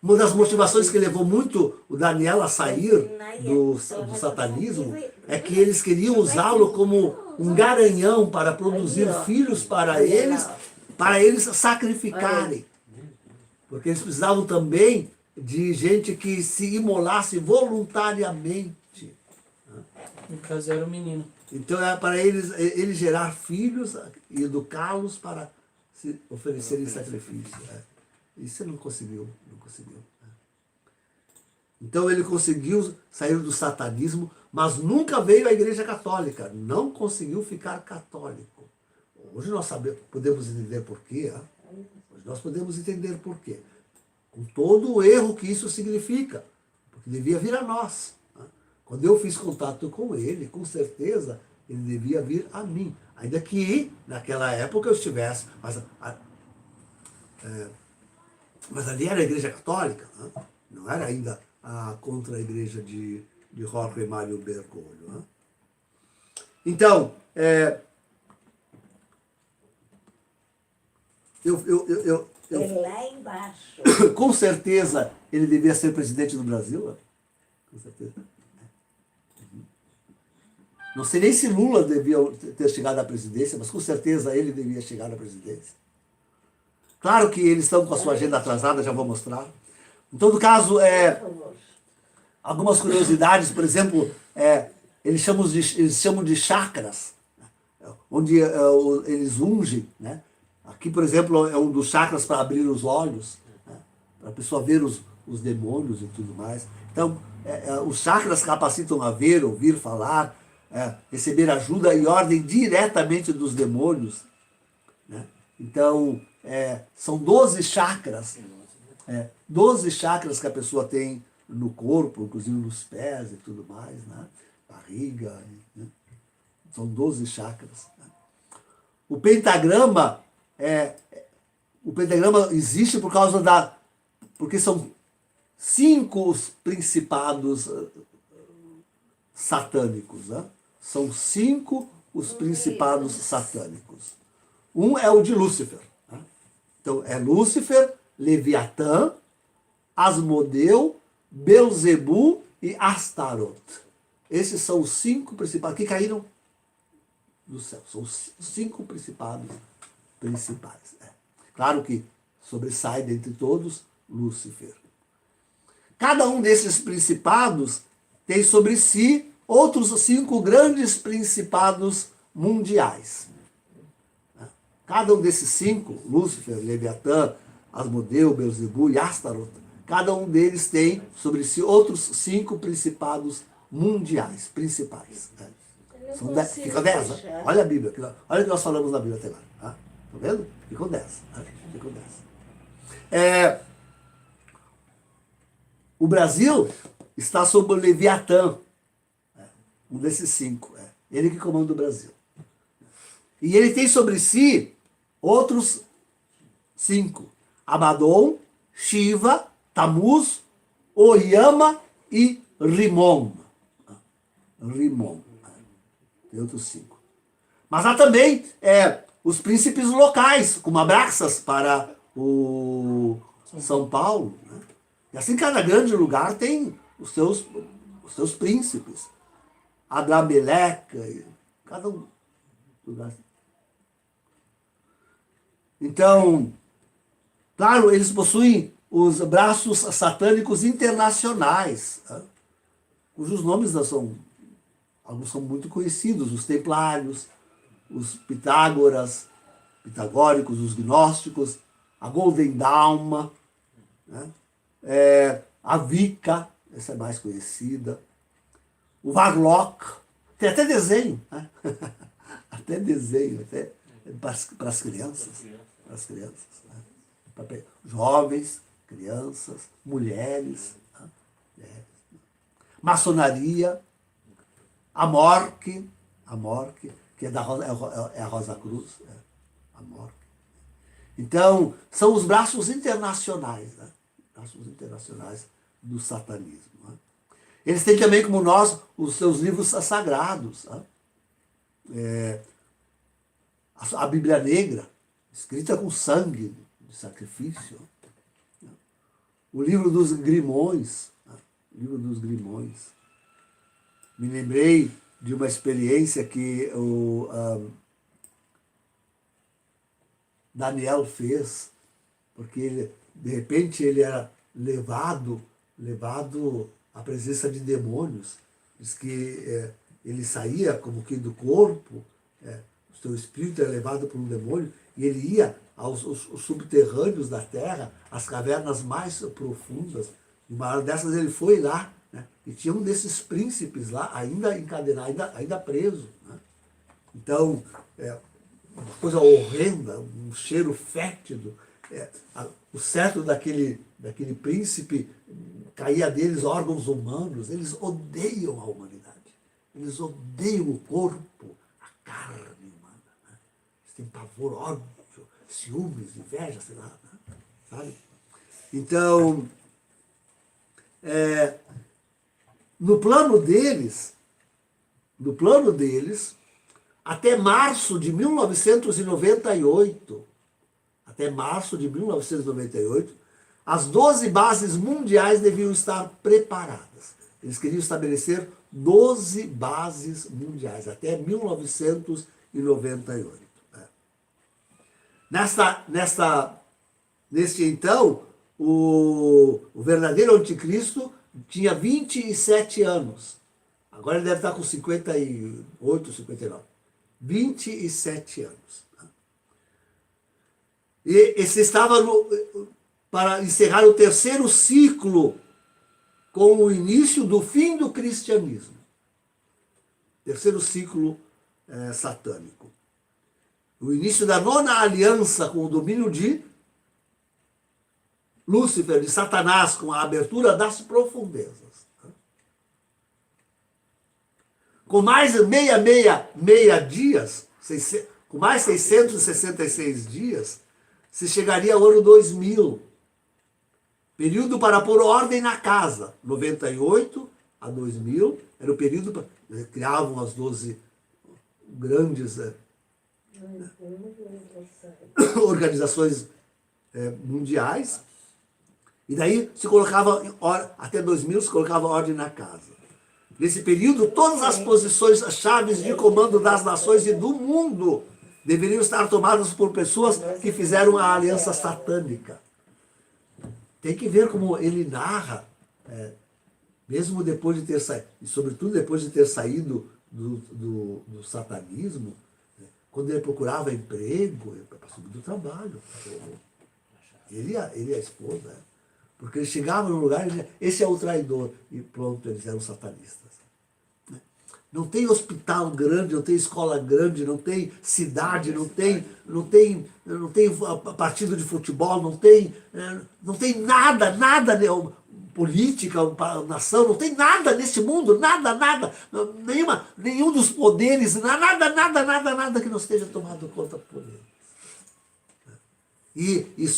Uma das motivações que levou muito o Daniel a sair do satanismo é que eles queriam usá-lo como um garanhão para produzir filhos para eles sacrificarem. Porque eles precisavam também de gente que se imolasse voluntariamente. No caso era o menino. Então era para ele gerar filhos e educá-los para se oferecerem sacrifício. Isso ele não conseguiu. Então ele conseguiu sair do satanismo, mas nunca veio à Igreja Católica. Não conseguiu ficar católico. Hoje nós podemos entender por quê. Hoje nós podemos entender por quê. Com todo o erro que isso significa. Porque devia vir a nós. Quando eu fiz contato com ele, com certeza, ele devia vir a mim. Ainda que naquela época eu estivesse... Mas ali era a Igreja Católica, né? Não era ainda contra a igreja de Jorge Mário Bergoglio. Né? Então, lá embaixo. Com certeza ele devia ser presidente do Brasil. Né? Com certeza. Não sei nem se Lula devia ter chegado à presidência, mas com certeza ele devia chegar à presidência. Claro que eles estão com a sua agenda atrasada, já vou mostrar. Em todo caso, algumas curiosidades, por exemplo, eles chamam de chakras, onde eles ungem. Né? Aqui, por exemplo, é um dos chakras para abrir os olhos, né? Para a pessoa ver os demônios e tudo mais. Então, os chakras capacitam a ver, ouvir, falar, receber ajuda e ordem diretamente dos demônios. Né? Então, são 12 chakras. 12 chakras que a pessoa tem no corpo, inclusive nos pés e tudo mais, né? Barriga, né? São 12 chakras. Né? O pentagrama existe porque são 5 os principados satânicos. Né? São 5 os principados satânicos. Um é o de Lúcifer. Né? Então é Lúcifer, Leviatã, Asmodeu, Belzebu e Astarot. Esses são os 5 principados que caíram do céu. São os 5 principados principais. Claro que sobressai dentre todos Lúcifer. Cada um desses principados tem sobre si outros 5 grandes principados mundiais. Cada um desses 5, Lúcifer, Leviatã, Asmodeu, Belzebu e Astarot, cada um deles tem sobre si outros 5 principados mundiais, principais. São 10, ficam 10, né? Olha a Bíblia, olha o que nós falamos na Bíblia até agora. Tá vendo? Ficam 10. Ficam 10. O Brasil está sob o Leviatã, um desses 5. Ele que comanda o Brasil. E ele tem sobre si outros 5. Abaddon, Shiva, Tammuz, Oriama e Rimon. Rimon. Tem outros 5. Mas há também os príncipes locais, como Abraxas para o São Paulo. Né? E assim cada grande lugar tem os seus príncipes. Adrameleca, cada um lugar. Então, claro, eles possuem os braços satânicos internacionais, né? Cujos nomes alguns são muito conhecidos, os templários, os pitagóricos, os gnósticos, a Golden Dawn, né? A Wicca, essa é mais conhecida, o Warlock, tem até desenho, né? Até desenho, até para as crianças, né? Para jovens, crianças, mulheres, né? Maçonaria, a Morque, que é a Rosa Cruz, a Morque. Então, são os braços internacionais, né? Braços internacionais do satanismo. Né? Eles têm também, como nós, os seus livros sagrados. Né? A Bíblia Negra, escrita com sangue de sacrifício. Né? O livro dos Grimões. Né? O livro dos Grimões. Me lembrei de uma experiência que o Daniel fez, porque de repente ele era levado à presença de demônios. Diz que ele saía como que do corpo, o seu espírito era levado por um demônio, e ele ia aos subterrâneos da terra, às cavernas mais profundas. E uma hora dessas ele foi lá, né, e tinha um desses príncipes lá, ainda encadenado, ainda preso. Né? Então, uma coisa horrenda, um cheiro fétido. O cetro daquele príncipe, caía deles órgãos humanos. Eles odeiam a humanidade. Eles odeiam o corpo, a carne humana. Né? Eles têm pavor, ódio, ciúmes, inveja, sei lá. Né? Sabe? Então, no plano deles, até março de 1998, as 12 bases mundiais deviam estar preparadas. Eles queriam estabelecer 12 bases mundiais, até 1998. Neste então, o verdadeiro anticristo tinha 27 anos. Agora ele deve estar com 58, 59. 27 anos. E esse estava para encerrar o terceiro ciclo com o início do fim do cristianismo. Terceiro ciclo satânico. O início da 9ª aliança com o domínio de Lúcifer, de Satanás, com a abertura das profundezas. Com mais 666 dias, com mais 666 dias, se chegaria ao ano 2000. Período para pôr ordem na casa. 98 a 2000 era o período para... Criavam as 12 grandes organizações mundiais. E daí se colocava, até 2000, se colocava ordem na casa. Nesse período, todas as posições chaves de comando das nações e do mundo deveriam estar tomadas por pessoas que fizeram a aliança satânica. Tem que ver como ele narra mesmo depois de ter saído, e sobretudo depois de ter saído do satanismo, né, quando ele procurava emprego, para subir do trabalho, ele e a esposa, né? Porque ele chegava no lugar e dizia, esse é o traidor, e pronto, eles eram satanistas. Não tem hospital grande, não tem escola grande, não tem cidade, não tem partido de futebol, não tem nada, política, nação, não tem nada nesse mundo, nada, nenhum dos poderes, nada que não esteja tomado conta por eles. E eles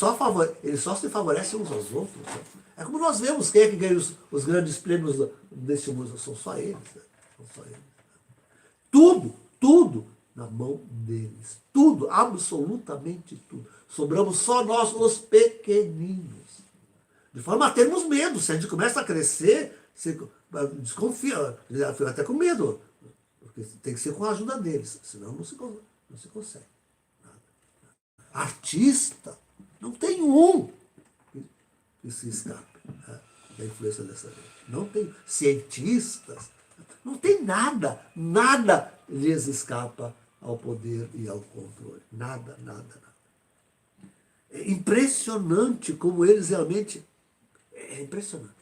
só se favorecem uns aos outros. Né? É como nós vemos, quem é que ganha os grandes prêmios desse mundo? São só eles. Né? São só eles. Tudo na mão deles. Tudo, absolutamente tudo. Sobramos só nós, os pequeninos. De forma a termos medo. Se a gente começa a crescer, você desconfia, fica até com medo. Porque tem que ser com a ajuda deles, senão não se consegue. Artista, não tem um que se escape, né, da influência dessa gente. Não tem cientistas, não tem nada lhes escapa ao poder e ao controle. Nada. É impressionante como eles realmente... É impressionante.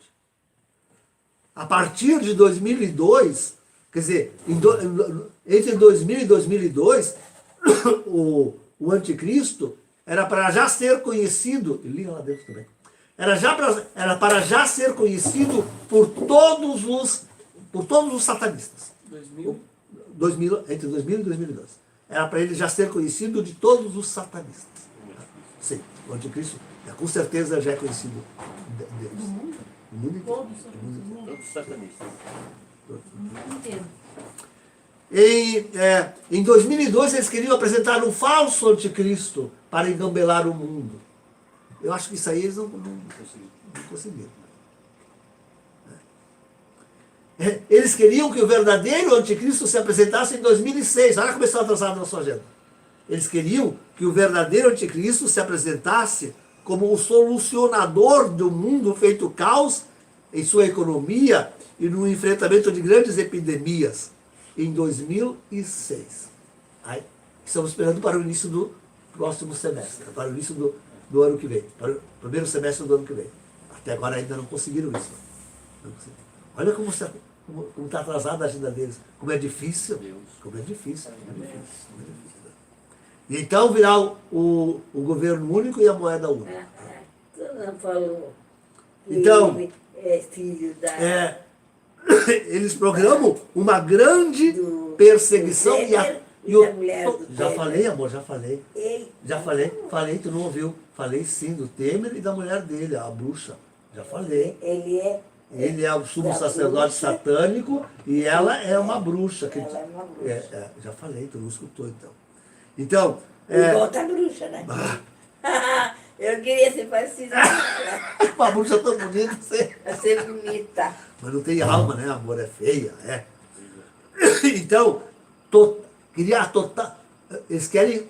A partir de 2002, quer dizer, entre 2000 e 2002, o anticristo era para já ser conhecido, e liga lá dentro também, era para já ser conhecido por todos os satanistas. 2000? Entre 2000 e 2002. Era para ele já ser conhecido de todos os satanistas. Sim, o anticristo, com certeza, já é conhecido deles. No mundo inteiro. Todos satanistas. O mundo inteiro. Em 2002 eles queriam apresentar um falso anticristo para engambelar o mundo. Eu acho que isso aí eles não conseguiram. Eles queriam que o verdadeiro anticristo se apresentasse em 2006. Olha como eles estão atrasados na sua agenda. Eles queriam que o verdadeiro anticristo se apresentasse como o solucionador do mundo feito caos em sua economia e no enfrentamento de grandes epidemias em 2006. Aí, estamos esperando para o início do próximo semestre, para o início do ano que vem, para o primeiro semestre do ano que vem. Até agora ainda não conseguiram isso. Não conseguiram. Olha como está atrasada a agenda deles, como é difícil. Como é difícil. E então virá o governo único e a moeda única. Não falou. Então, Ele é filho da... eles programam uma grande do perseguição Temer e da mulher do já Temer. falei, amor, já falei. Ele, Já falei, tu não ouviu. Falei sim, do Temer e da mulher dele, a bruxa. Já falei. Ele é o sumo sacerdote satânico e ela é uma bruxa. Ela é uma bruxa. Já falei, tu não escutou então. Então, igual tá bruxa, né? Eu queria ser parecida. uma bruxa tão bonita, Pra ser bonita. mas não tem alma, né? Amor, é feia, é. Então, eles querem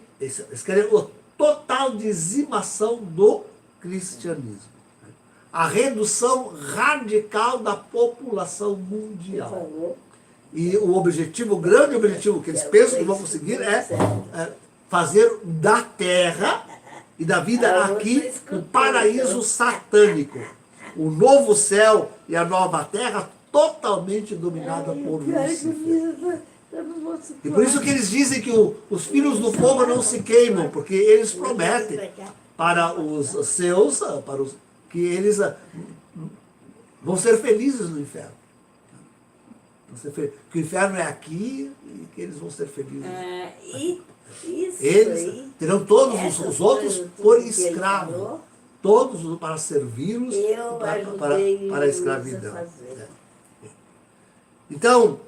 a total dizimação do cristianismo. A redução radical da população mundial. Por favor. E o grande objetivo que eles pensam que vão conseguir é fazer da terra e da vida aqui um paraíso satânico. O novo céu e a nova terra totalmente dominada por Lúcifer. E por isso que eles dizem que os filhos do fogo não se queimam, porque eles prometem para os seus, que eles vão ser felizes no inferno. Que o inferno é aqui e que eles vão ser felizes. Eles terão todos os outros por escravo. Todos para servi-los para a escravidão. Então,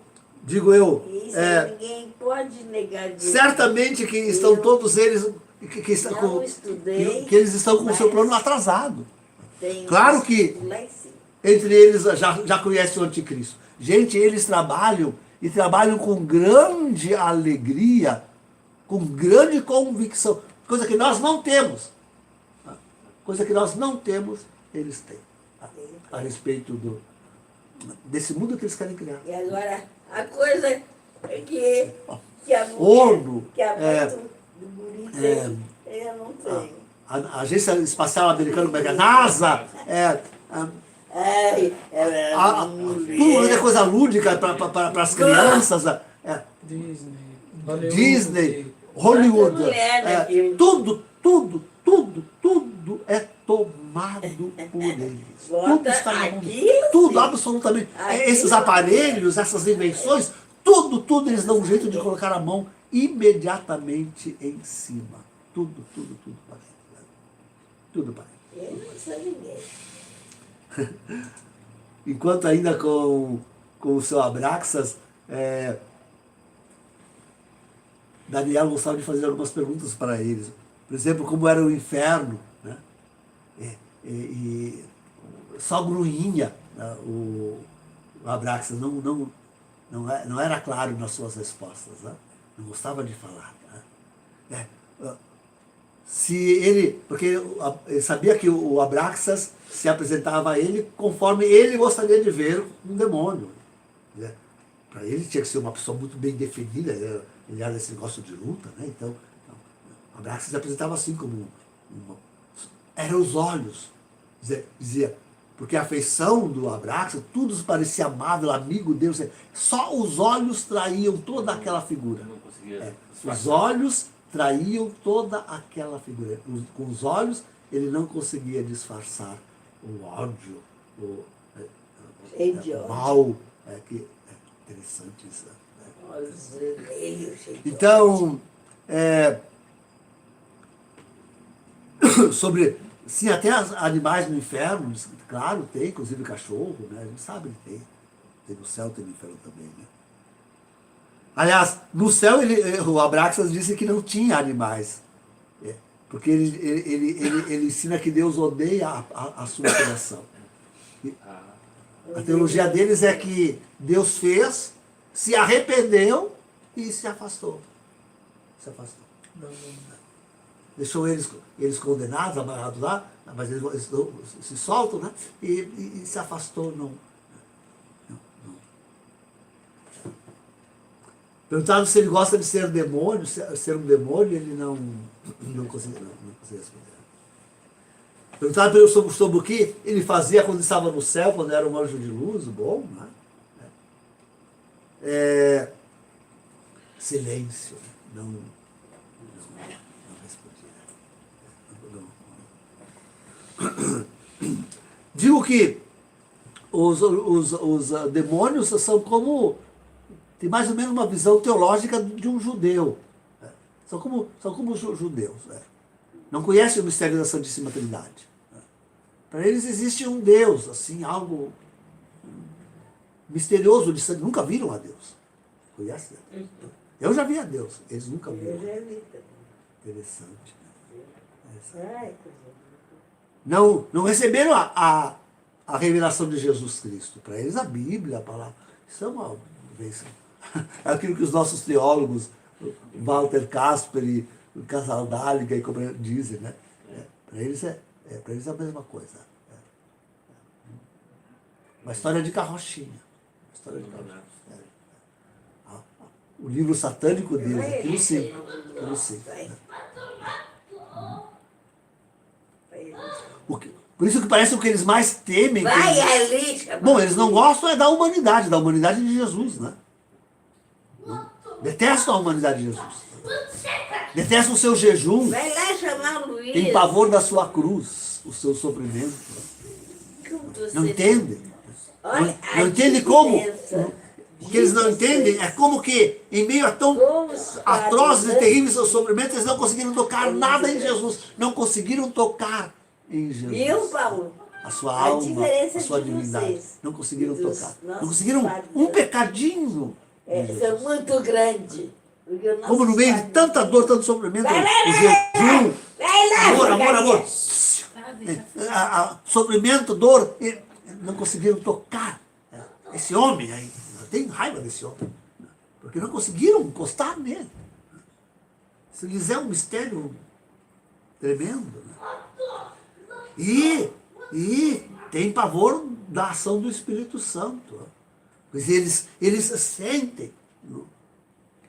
digo eu, Isso ninguém pode negar disso. certamente que estão todos eles que eles estão com o seu plano atrasado. Claro que entre eles já conhecem o anticristo. Gente, eles trabalham com grande alegria, com grande convicção, coisa que nós não temos. Coisa que nós não temos, eles têm. A respeito desse mundo que eles querem criar. E agora, a coisa que a mulher, Ouro, que a mãe do guri tem, eu não tenho. A Agência Espacial Americana, como é que é? NASA, Ai, tudo é coisa lúdica para as crianças. Disney, Hollywood, mulher daquilo. tudo é tomado por eles. Bota Tudo está na mão. aquilo, Tudo, sim. absolutamente. Aquilo. Esses aparelhos, essas invenções, tudo eles dão um jeito de colocar a mão imediatamente em cima. Tudo para eles. Tudo para eles. Eu não sou ninguém. Enquanto ainda com o seu Abraxas, Daniel gostava de fazer algumas perguntas para eles. Por exemplo, como era o inferno, né? E só grunhinha, né? O Abraxas não era claro nas suas respostas, né? Não gostava de falar. Né? Porque ele sabia que o Abraxas se apresentava a ele conforme ele gostaria de ver um demônio. Né? Para ele tinha que ser uma pessoa muito bem definida, ele era desse negócio de luta, né? Então, o Abraxas se apresentava assim como eram os olhos, dizia, porque a feição do Abraxas, tudo parecia amável, amigo Deus, só os olhos traíam toda aquela figura. Eu não conseguia. Os olhos traíam toda aquela figura. Com os olhos ele não conseguia disfarçar o ódio, o mal. Que é interessante isso. Então, sobre. Sim, até animais no inferno, claro, tem, inclusive cachorro, né? A gente sabe que tem. Tem no céu, tem no inferno também, né? Aliás, no céu o Abraxas disse que não tinha animais. Porque ele ensina que Deus odeia a sua criação. A teologia deles é que Deus fez, se arrependeu e se afastou. Se afastou. Deixou eles condenados, amarrados lá, mas eles se soltam, né? E se afastou. Não. Perguntaram se ele gosta de ser demônio, ser um demônio, ele não conseguia responder. Perguntaram para ele sobre o que ele fazia quando estava no céu, quando era um anjo de luz, bom, né? Silêncio, não respondia. Digo que os demônios são como, tem mais ou menos uma visão teológica de um judeu. Né? São como judeus. Né? Não conhecem o mistério da Santíssima Trindade. Né? Para eles existe um Deus, assim, algo misterioso, nunca viram a Deus. Conhece? Eu já vi a Deus, eles nunca viram. Eu já vi também. Interessante. Ai, Não receberam a revelação de Jesus Cristo. Para eles a Bíblia, a palavra, isso é uma bênção. É aquilo que os nossos teólogos, Walter Casper e Casaldáliga dizem, né? Para eles é a mesma coisa. Uma história de carrochinha. O livro satânico deles, aquilo sim. Por isso que parece o que eles mais temem. Vai ali, Bom, eles não gostam da humanidade de Jesus, né? Detestam a humanidade de Jesus. Detestam o seu jejum. Vai lá chamar o Luiz. Em pavor da sua cruz, o seu sofrimento. Não entendem. Não entendem como. O que eles não entendem é como que, em meio a tão atrozes e terríveis sofrimentos, eles não conseguiram tocar nada em Jesus. Não conseguiram tocar em Jesus. Viu, Paulo? A sua alma, a sua divindade. Não conseguiram tocar. Não conseguiram um pecadinho. São muito grandes. Como no meio de tanta dor, tanto sofrimento, o jejum, amor. Sofrimento, dor, não conseguiram tocar esse homem aí. Eu tenho raiva desse homem. Porque não conseguiram encostar nele. Isso lhes é um mistério tremendo. Né? E tem pavor da ação do Espírito Santo. Pois eles sentem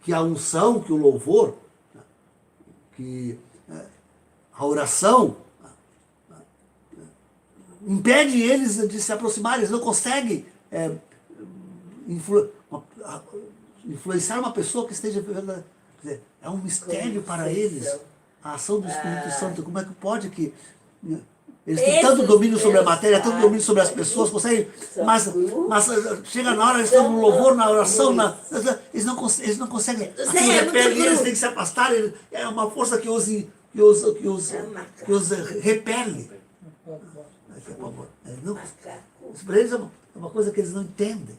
que a unção, que o louvor, que a oração impede eles de se aproximarem, eles não conseguem influenciar uma pessoa que esteja vivendo. É um mistério para eles a ação do Espírito Santo. Como é que pode que eles têm tanto domínio sobre a matéria, tanto domínio sobre as pessoas, conseguem, mas chega na hora, eles estão no louvor, na oração, eles não conseguem, aquilo repele eles, têm que se afastar, é uma força que os repele. Para eles é uma coisa que eles não entendem.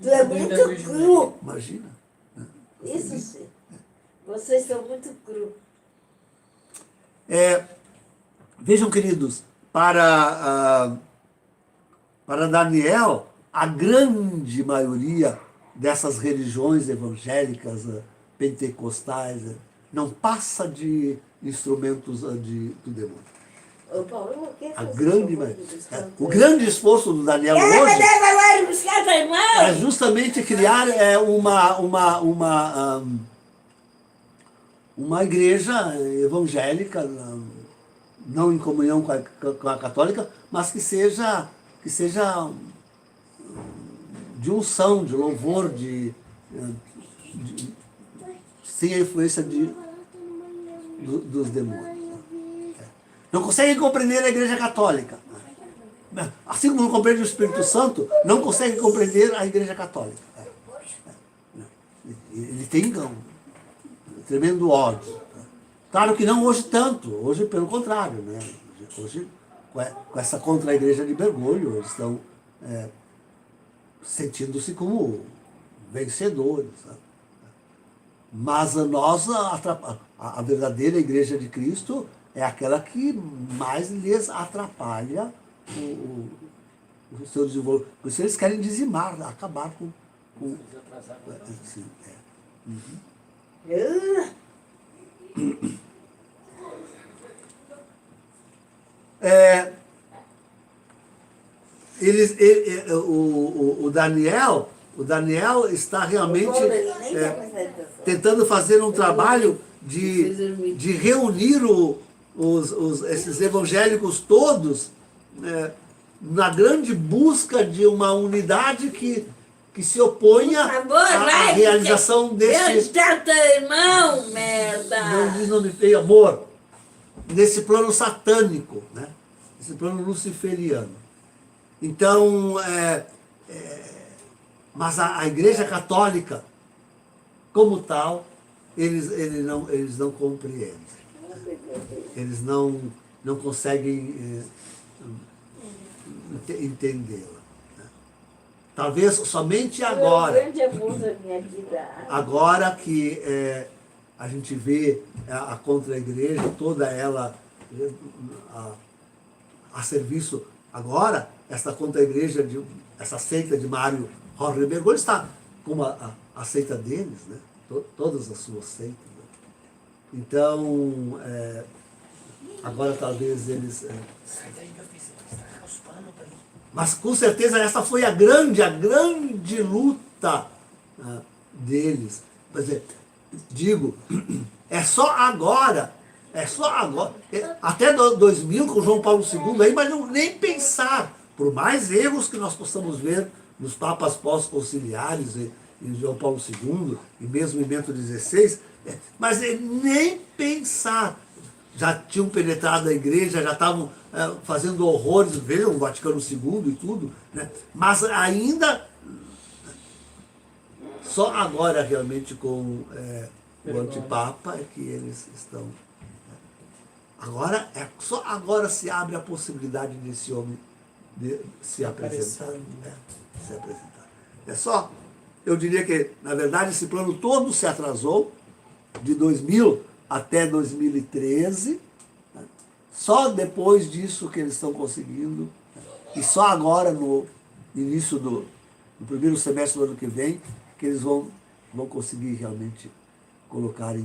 Tu é muito cru. Imagina. Isso sim. Vocês são muito cru. Vejam, queridos, para Daniel, a grande maioria dessas religiões evangélicas, pentecostais, não passa de instrumentos do demônio. Ô, Paulo, A grande maioria. O grande esforço do Daniel hoje é justamente criar uma igreja evangélica, não em comunhão com a católica, mas que seja de unção, de louvor, sem a influência dos demônios. Não conseguem compreender a igreja católica. Assim como não compreende o Espírito Santo, não conseguem compreender a igreja católica. Ele tem um tremendo ódio. Claro que não hoje tanto, hoje pelo contrário, né? Hoje, com essa contra-igreja de Bergoglio, eles estão sentindo-se como vencedores. Sabe? Mas a verdadeira igreja de Cristo é aquela que mais lhes atrapalha o seu desenvolvimento. Por isso eles querem dizimar, acabar com sim, o Daniel está realmente tentando fazer um trabalho de reunir esses evangélicos todos na grande busca de uma unidade que se oponha à realização desse... Onde está teu irmão, merda? Não me fez amor. Nesse plano satânico, né? Esse plano luciferiano. Então, mas a Igreja Católica, como tal, eles não compreendem. Eles não conseguem entendê-la. Talvez somente agora, grande amor da minha vida. Agora que a gente vê a contra-igreja, toda ela a serviço. Agora, essa contra-igreja, essa seita de Mário Jorge Bergoglio está como a seita deles, né? Todas as suas seitas. Né? Então, agora talvez eles... Mas com certeza essa foi a grande luta deles. Quer dizer, digo, é só agora, até 2000 com João Paulo II, aí, mas não, nem pensar, por mais erros que nós possamos ver nos papas pós-conciliares, em João Paulo II, e mesmo em Bento XVI, mas nem pensar. Já tinham penetrado a igreja, já estavam fazendo horrores, vejam, o Vaticano II e tudo, né? Mas ainda, só agora realmente com o antipapa é que eles estão... Agora, só agora se abre a possibilidade desse homem se apresentar. Se apresentar. É só, eu diria que, na verdade, esse plano todo se atrasou, de 2000 até 2013, né? Só depois disso que eles estão conseguindo, né? E só agora, no início no primeiro semestre do ano que vem, que eles vão conseguir realmente colocar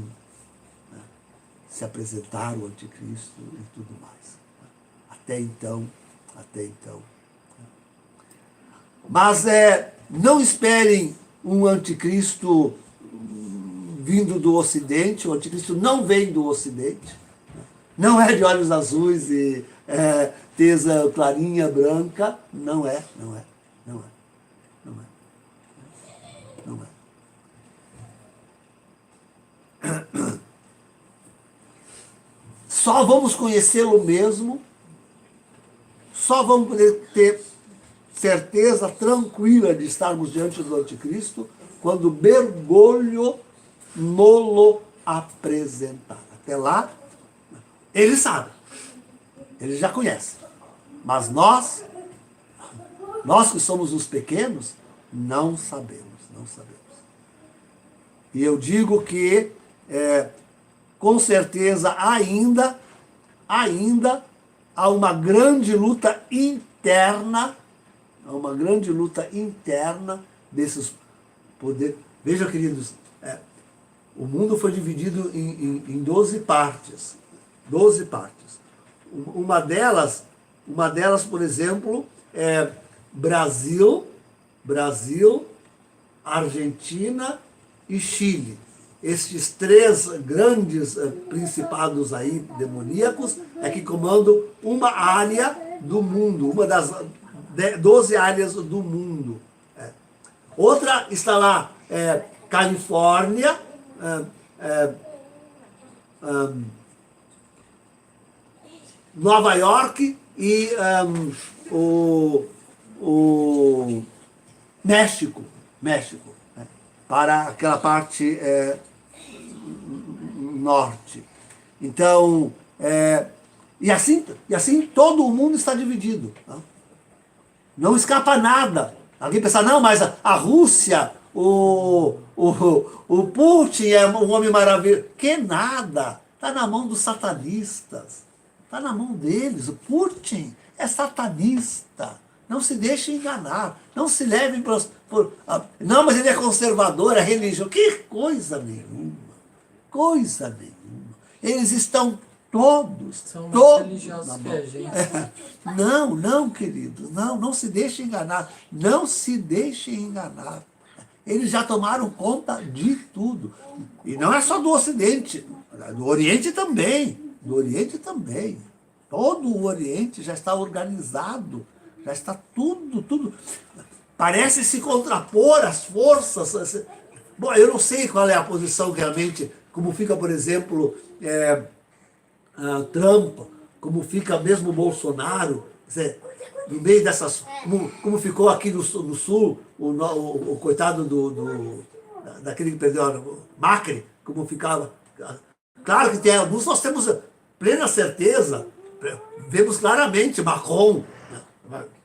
se apresentar o anticristo e tudo mais. Até então, Mas não esperem um anticristo vindo do Ocidente. O anticristo não vem do Ocidente. Não é de olhos azuis e tesa clarinha, branca. Não é. Só vamos conhecê-lo mesmo, só vamos poder ter certeza tranquila de estarmos diante do anticristo quando o mergulho no apresentar. Até lá, ele sabe, ele já conhece, mas nós que somos os pequenos, não sabemos. E eu digo que com certeza ainda há uma grande luta interna, desses poderes. Vejam, queridos, o mundo foi dividido em 12 partes. 12 partes. Uma delas, por exemplo, é Brasil, Argentina e Chile. Estes 3 grandes principados aí demoníacos que comandam uma área do mundo, uma das 12 áreas do mundo. Outra está lá, Califórnia, Nova York e o México, para aquela parte norte. Então, e assim todo o mundo está dividido. Não escapa nada. Alguém pensa, não, mas a Rússia, o Putin é um homem maravilhoso. Que nada. Está na mão dos satanistas. Está na mão deles. O Putin é satanista. Não se deixe enganar. Não se levem não, mas ele é conservador, é religioso. Que coisa nenhuma. Eles estão todos. São mais religiosos que a gente. Não, queridos. Não se deixem enganar. Não se deixem enganar. Eles já tomaram conta de tudo. E não é só do Ocidente. Do Oriente também. Todo o Oriente já está organizado. Já está tudo. Parece se contrapor às forças. Bom, eu não sei qual é a posição realmente, como fica, por exemplo, Trump, como fica mesmo Bolsonaro, no meio dessas. Como ficou aqui no Sul, o coitado daquele que perdeu, Macri, como ficava. Claro que tem alguns, nós temos plena certeza, vemos claramente Macron.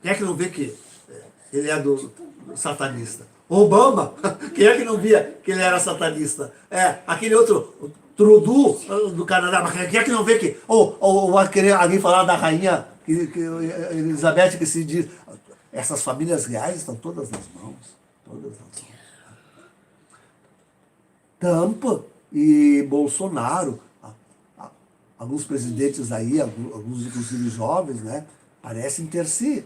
Quem é que não vê que ele é do satanista? Obama, quem é que não via que ele era satanista? Aquele outro, Trudeau, do Canadá, mas quem é que não vê que... Ou vai querer alguém falar da rainha Elizabeth, que se diz... Essas famílias reais estão todas nas mãos. Trump e Bolsonaro, alguns presidentes aí, alguns inclusive jovens, né, parecem ter si.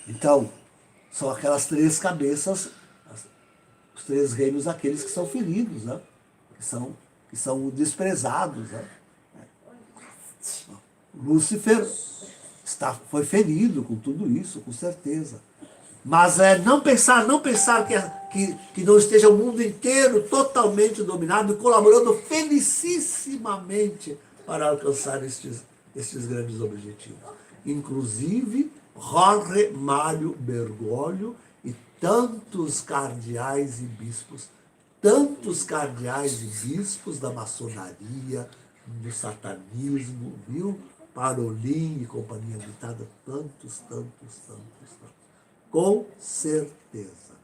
Então, são aquelas 3 cabeças, os 3 reinos aqueles que são feridos, né? que são desprezados. Né? Lúcifer foi ferido com tudo isso, com certeza. Mas não pensar que não esteja o mundo inteiro totalmente dominado e colaborando felicissimamente para alcançar estes grandes objetivos. Inclusive, Jorge Mário Bergoglio e tantos cardeais e bispos da maçonaria, do satanismo, viu? Parolin e companhia habitada, tantos. Com certeza.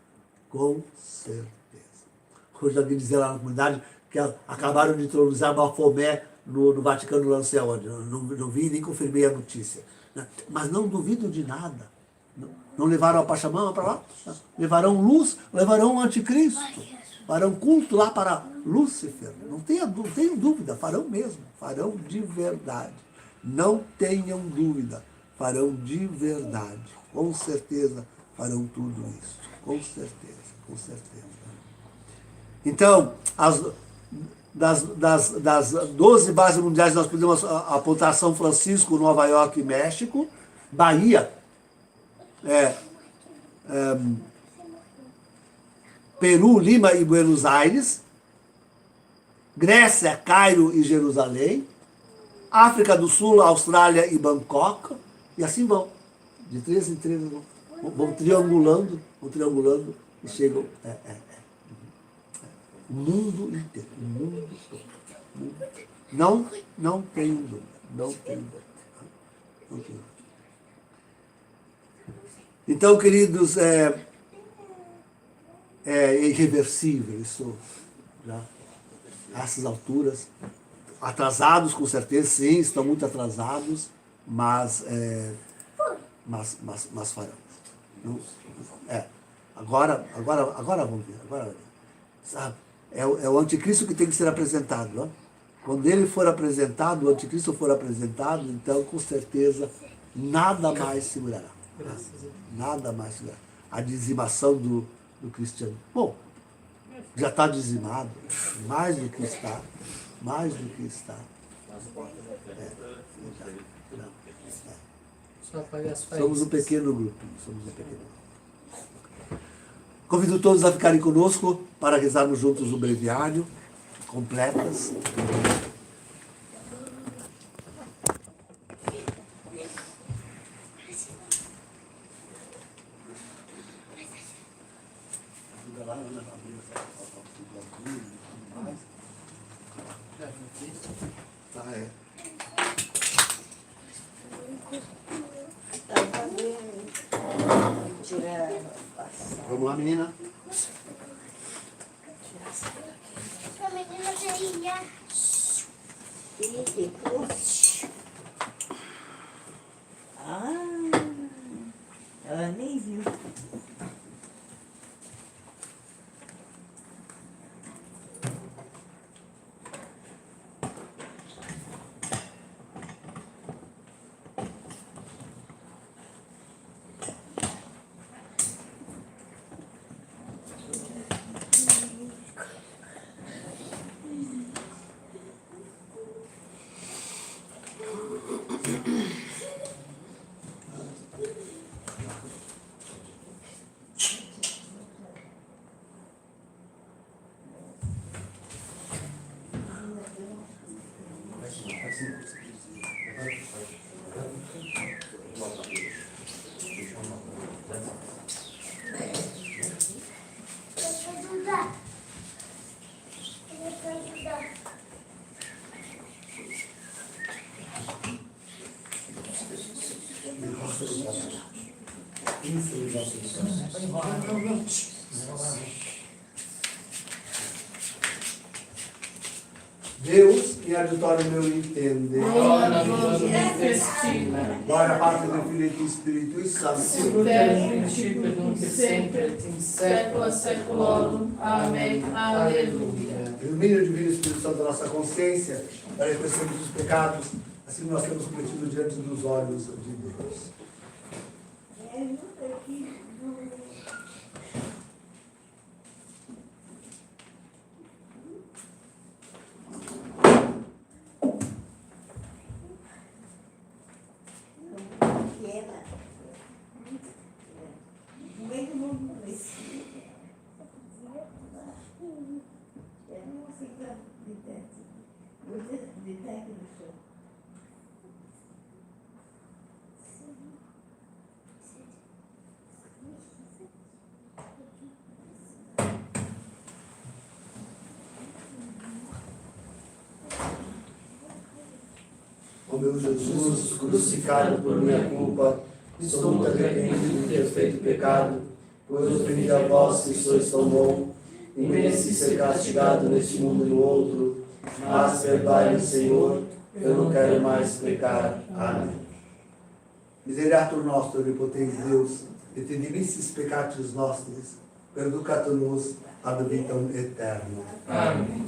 Hoje alguém dizia lá na comunidade que acabaram de introduzir Bafomé no Vaticano, não sei aonde. Não vi nem confirmei a notícia. Mas não duvido de nada. Não levaram a Pachamama para lá? Levarão luz, levarão o anticristo. Farão culto lá para Lúcifer. Não tenham dúvida, farão mesmo. Farão de verdade. Não tenham dúvida, farão de verdade. Com certeza farão tudo isso. Com certeza, com certeza. Então, das 12 bases mundiais, nós podemos apontar São Francisco, Nova York e México, Bahia, Peru, Lima e Buenos Aires, Grécia, Cairo e Jerusalém, África do Sul, Austrália e Bangkok, e assim vão. De 3 em 3 vão triangulando e chegam. O mundo inteiro, o mundo todo. Não tenho dúvida, não tenho dúvida. Não tenho dúvida. Então, queridos, é irreversível isso, já, a essas alturas. Atrasados, com certeza, sim, estão muito atrasados, mas farão. Não, agora vamos ver, sabe? É o anticristo que tem que ser apresentado. Não? Quando ele for apresentado, o anticristo for apresentado, então, com certeza, nada mais segurará. Nada mais segurará. A dizimação do cristianismo. Bom, já está dizimado, mais do que está. Somos um pequeno grupo. Convido todos a ficarem conosco para rezarmos juntos o breviário, completas. Vamos lá, menina. A menina queria. Ela nem viu. Deus, em adiutório meu entende. Glória, Pátria, do Filho e Espírito Santo. Principio nunc sempre, in saecula saeculorum. Amém. Aleluia. Ilumine o Divino Espírito Santo da nossa consciência, para reconhecermos os pecados, assim nós temos cometido diante dos olhos de Deus. Ó meu Jesus, crucificado por minha culpa, estou muito arrependido de ter feito pecado, pois ofendi a vós que sois tão bom, e mereci ser castigado neste mundo e no outro, mas perdoai-me, Senhor, eu não quero mais pecar. Amém. Miserator nostro, onipotens Deus, et dimissis peccatis nostris, perducat-nos ad vitam aeternam. Amém.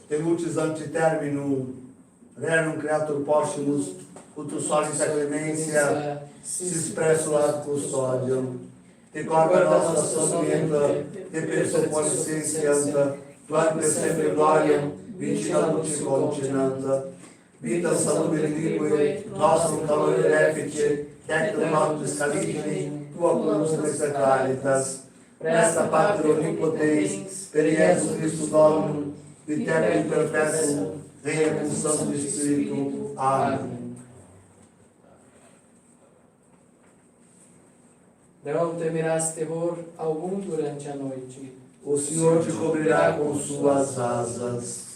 Temutis ante terminum, rerum creatur possumus, ut solis clemência, si expresso ad custodium. Te corda nostra somnienta, te persepoliscencianta, tuam per sempre gloriam, vicina luce continenta. Vita salubre lique, nostrum calore refice, tectum noctis caligine, tua cruz nuestra caritas. Presta Pater Onipotens, per Jesus Christus Dominum, viterbi perpetuum, reina cum Santo Espírito. Amém. Não temerás terror algum durante a noite. O Senhor te cobrirá com suas asas,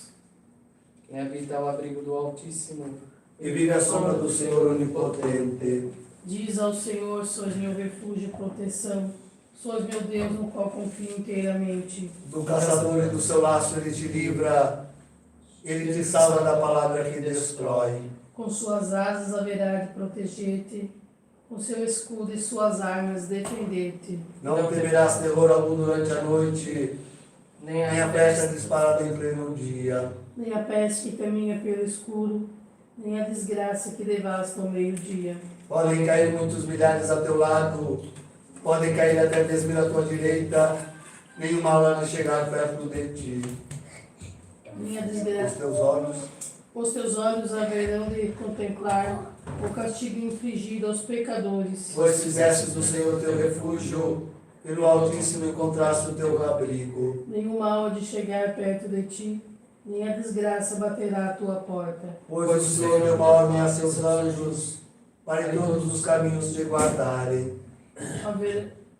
Quem habita ao abrigo do Altíssimo e vive à sombra do Senhor Onipotente. Diz ao Senhor, sois meu refúgio e proteção, sois meu Deus no qual confio inteiramente. Do caçador e do seu laço ele te livra, ele te salva da palavra que destrói. Com suas asas haverá de proteger-te, com seu escudo e suas armas defender-te. Não temerás terror algum durante a noite, nem nem a flecha disparada em pleno dia. Nem a peste que caminha pelo escuro, nem a desgraça que devasta ao meio-dia. Podem cair muitos milhares a teu lado, podem cair até 10.000 à tua direita, nenhuma há de chegar perto de ti. Nem a Os desgraça. teus olhos Os teus olhos haverão de contemplar o castigo infligido aos pecadores. pois fizeste do Senhor teu refúgio, e no Altíssimo encontraste o teu abrigo. Nenhum mal há de chegar perto de ti, nem a desgraça baterá à tua porta. Pois o Senhor deu ordem a seus anjos, para em todos os caminhos te guardarem.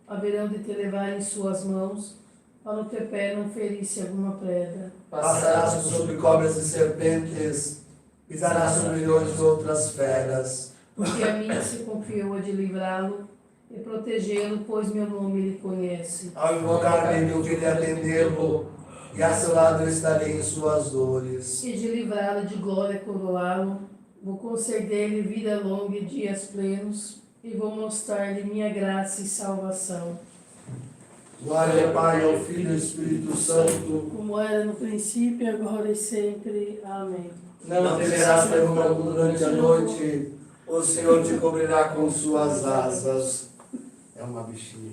Haverão de te levar em suas mãos, para o teu pé não ferir-se alguma pedra. Passarás sobre cobras e serpentes, pisarás sobre milhões de outras feras. Porque a mim se confiou a de livrá-lo e protegê-lo, pois meu nome ele conhece. Ao invocar-me, eu queria atendê-lo, e a seu lado eu estarei em suas dores. E de livrá-lo de glória coroá-lo, vou conceder-lhe vida longa e dias plenos, e vou mostrar-lhe minha graça e salvação. Glória ao Pai, ao Filho e ao Espírito Santo. Como era no princípio, agora e sempre. Amém. Não temerás terror algum durante a noite, o Senhor te cobrirá com suas asas. É uma bichinha.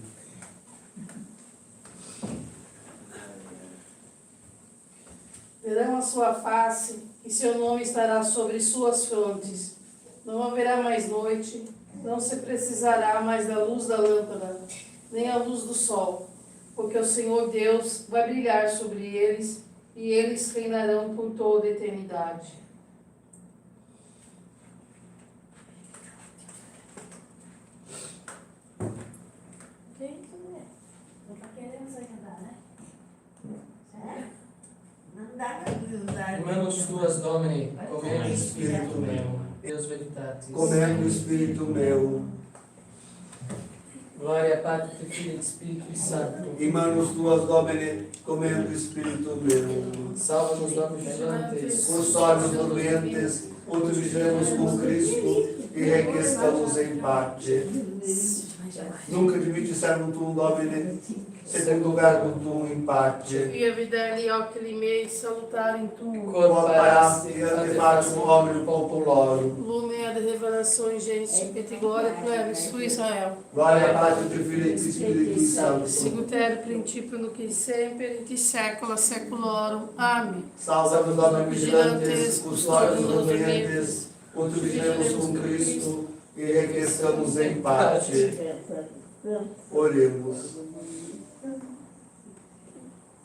Verão a sua face, e seu nome estará sobre suas frontes. Não haverá mais noite, não se precisará mais da luz da lâmpada, nem a luz do sol, porque o Senhor Deus vai brilhar sobre eles, e eles reinarão por toda a eternidade. Não tá querendo se ajudar, né? Sério? Não dá pra usar. Humanus tuas Domini, comendo Espírito meu. Deus veritatis. Comendo o Espírito meu, Glória a Patri, Filho e Espírito Santo. em manos tuas, Domine, comendo o Espírito meu. Salva-nos, ó vigilantes. Custódios prudentes, onde vigilemos com Cristo e requestamos em parte. Nunca admite servum tuum, Domine, sed lugar tuum in parte. Via videli oclime salutarem tu, Quod parasti ante factum hominum populorum. lume ad revelações gente, et gloria plena sua Israel. Glória a Patri, e Filho e Espírito Santo. Sicuter principio no que sempre, et secula seculorum. Amém. Salva-nos, Domine, vigilantes, custódios prudentes, onde vigilemos com Cristo e requestamos em parte. Oremos.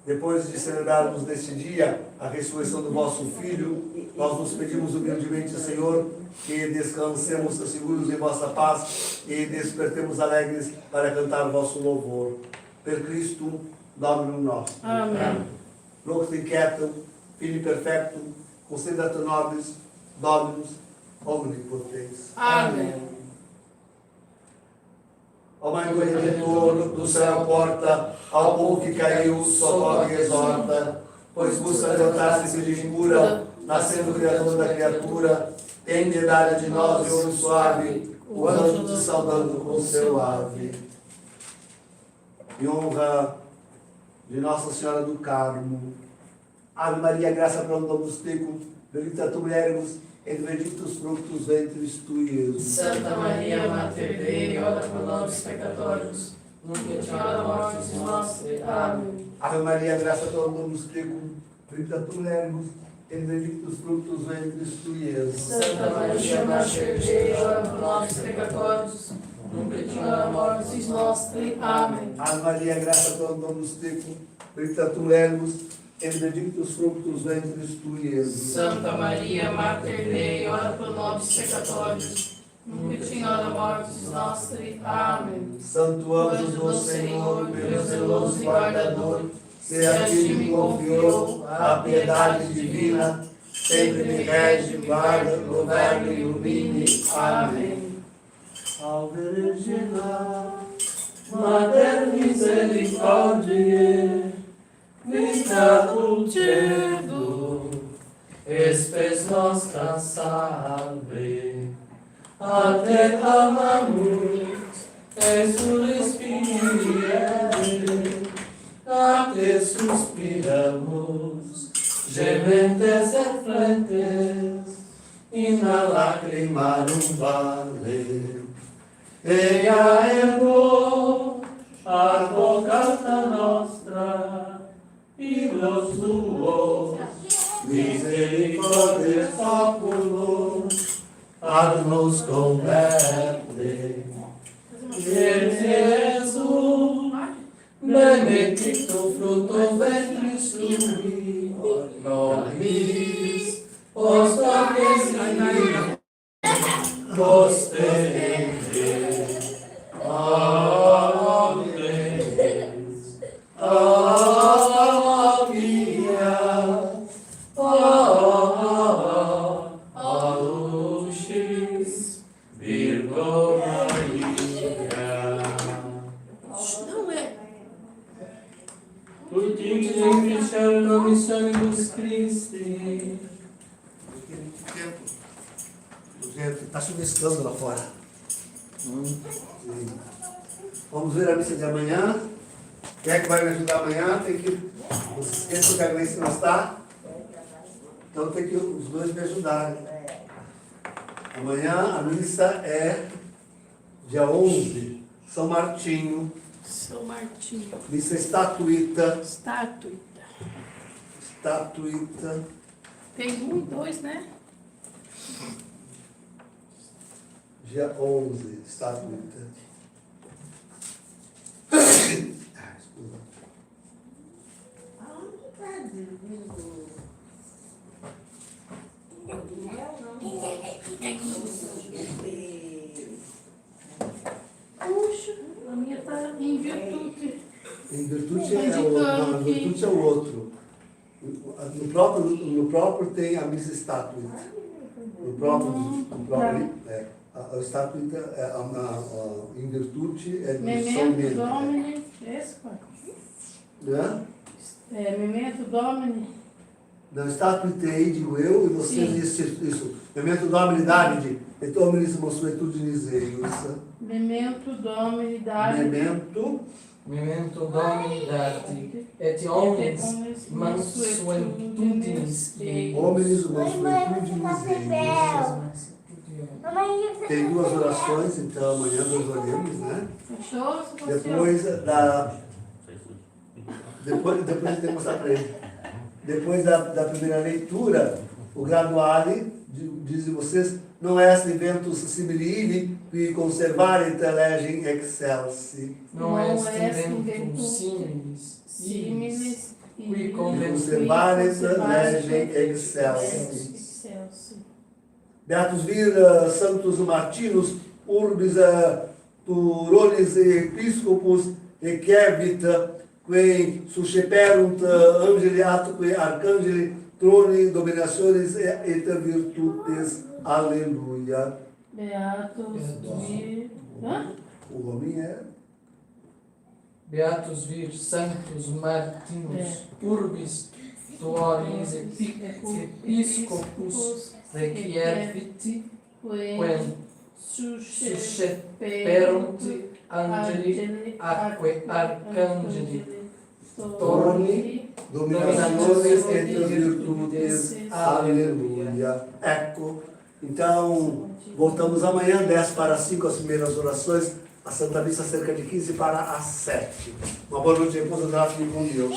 Depois de celebrarmos neste dia a ressurreição do vosso Filho, nós nos pedimos humildemente, Senhor, que descansemos seguros em vossa paz e despertemos alegres para cantar o vosso louvor. Per Cristo, Dominum nostrum. Amém. Lux inquietum, Filii perfectum, conceda-te nobis, Dominus omnipotens. Amém. Ó Mãe do Redentor, do céu porta, ao povo que caiu, socorre e exorta, pois busca levantar-se de impura, nascendo o Criador da criatura, tem piedade de nós e ouve suave, o anjo te saudando com seu ave. Em honra de Nossa Senhora do Carmo, Ave Maria, graça Dominus tecum, benedicta tu mulieribus, et benedictus fructus ventris tui, Jesus. Santa Maria, Mater Dei, ora pro nobis peccatoribus, nunc et in hora mortis nostre. Amém. Ave Maria, graça Dominus tecum, benedicta tu mulieribus, et benedictus fructus ventris tui, Jesus. Santa Maria, Mater Dei, ora pro nobis peccatoribus, nunc et in hora mortis nostre. Amém. Ave Maria, graça Dominus tecum, benedicta tu mulieribus, et benedictus fructus ventris tui, Jesus. Santa Maria, Mater Dei, ora pro nobis peccatoribus, nunc et in hora mortis nostre. Amém. Santo anjo do Senhor, meu zeloso guardador, se a ti me confiou a piedade divina, sempre me rege, guarda, governa e ilumine. Amém. Salve Regina, Mater misericordiae, vita dulcedo, espes nostra salve. A te clamamus, exulis Kyrie, a te suspiramus, gementes et flentes, in lacrimarum vale. Ea ergo, advocata nostra, Ilos tuos, misericordias oculos, ad nos converte. Et Jesus, benedictum fructus ventris tui, nobis, post Christi, posterite. Amen. Aluxis Virgo Maria. Não é. Ultimos em Cristiano Missionibus Christi. Está chuviscando lá fora. Sim. Vamos ver a missa de amanhã. Quem é que vai me ajudar amanhã? Tem que. Não se esqueça que o Carmense não está. Então tem que os dois me ajudarem. Amanhã a missa é dia 11, São Martinho. São Martinho. Missa estatuíta. Estatuita. Estatuíta. Tem 1 e 2, né? Dia 11, estatuíta. Aonde que tá vindo? Puxa, a minha tá em virtude. Em virtude é o outro. Não, em virtude é o outro. No próprio tem a missa estatuíta. No próprio a estatuíta em virtude é do São Memento Bento. Domini. Esse, pai? Né? Memento Domini. Na estatuitei, digo eu, e vocês isso. Memento Domini Davide, et omnissimos suetudinis eius. Memento Domini Davide. Memento Domini dati, et omnes mansuetudinis eius. Omnissimos suetudinis eius. Mamãe, Tem 2 orações, então amanhã nós oremos, né? Fechou? Depois eu tenho que mostrar para ele. Depois da primeira leitura, o graduale diz vocês, não est inventus similili, qui conservare legem excelsi. Non est inventum similis, Similis. qui Conservare legem excelsi. Excelsi. Beatus vir sanctus Martinus, urbis turonis episcopus, equevit, quem susceperunt angeli atque arcangeli, troni dominationis et virtutes. Aleluia. Beatus vir. Hã? O homem é Beatus vir sanctus Martinus, urbis tuoris episcopus, requiescit, quem susceperunt angeli atque arcangeli, Torni dominações entre as virtudes. Aleluia. Ecco. Então, voltamos amanhã, 10 para as 5, as primeiras orações. A Santa Missa cerca de 15 para as 7. Uma boa noite, repouso, fique com Deus.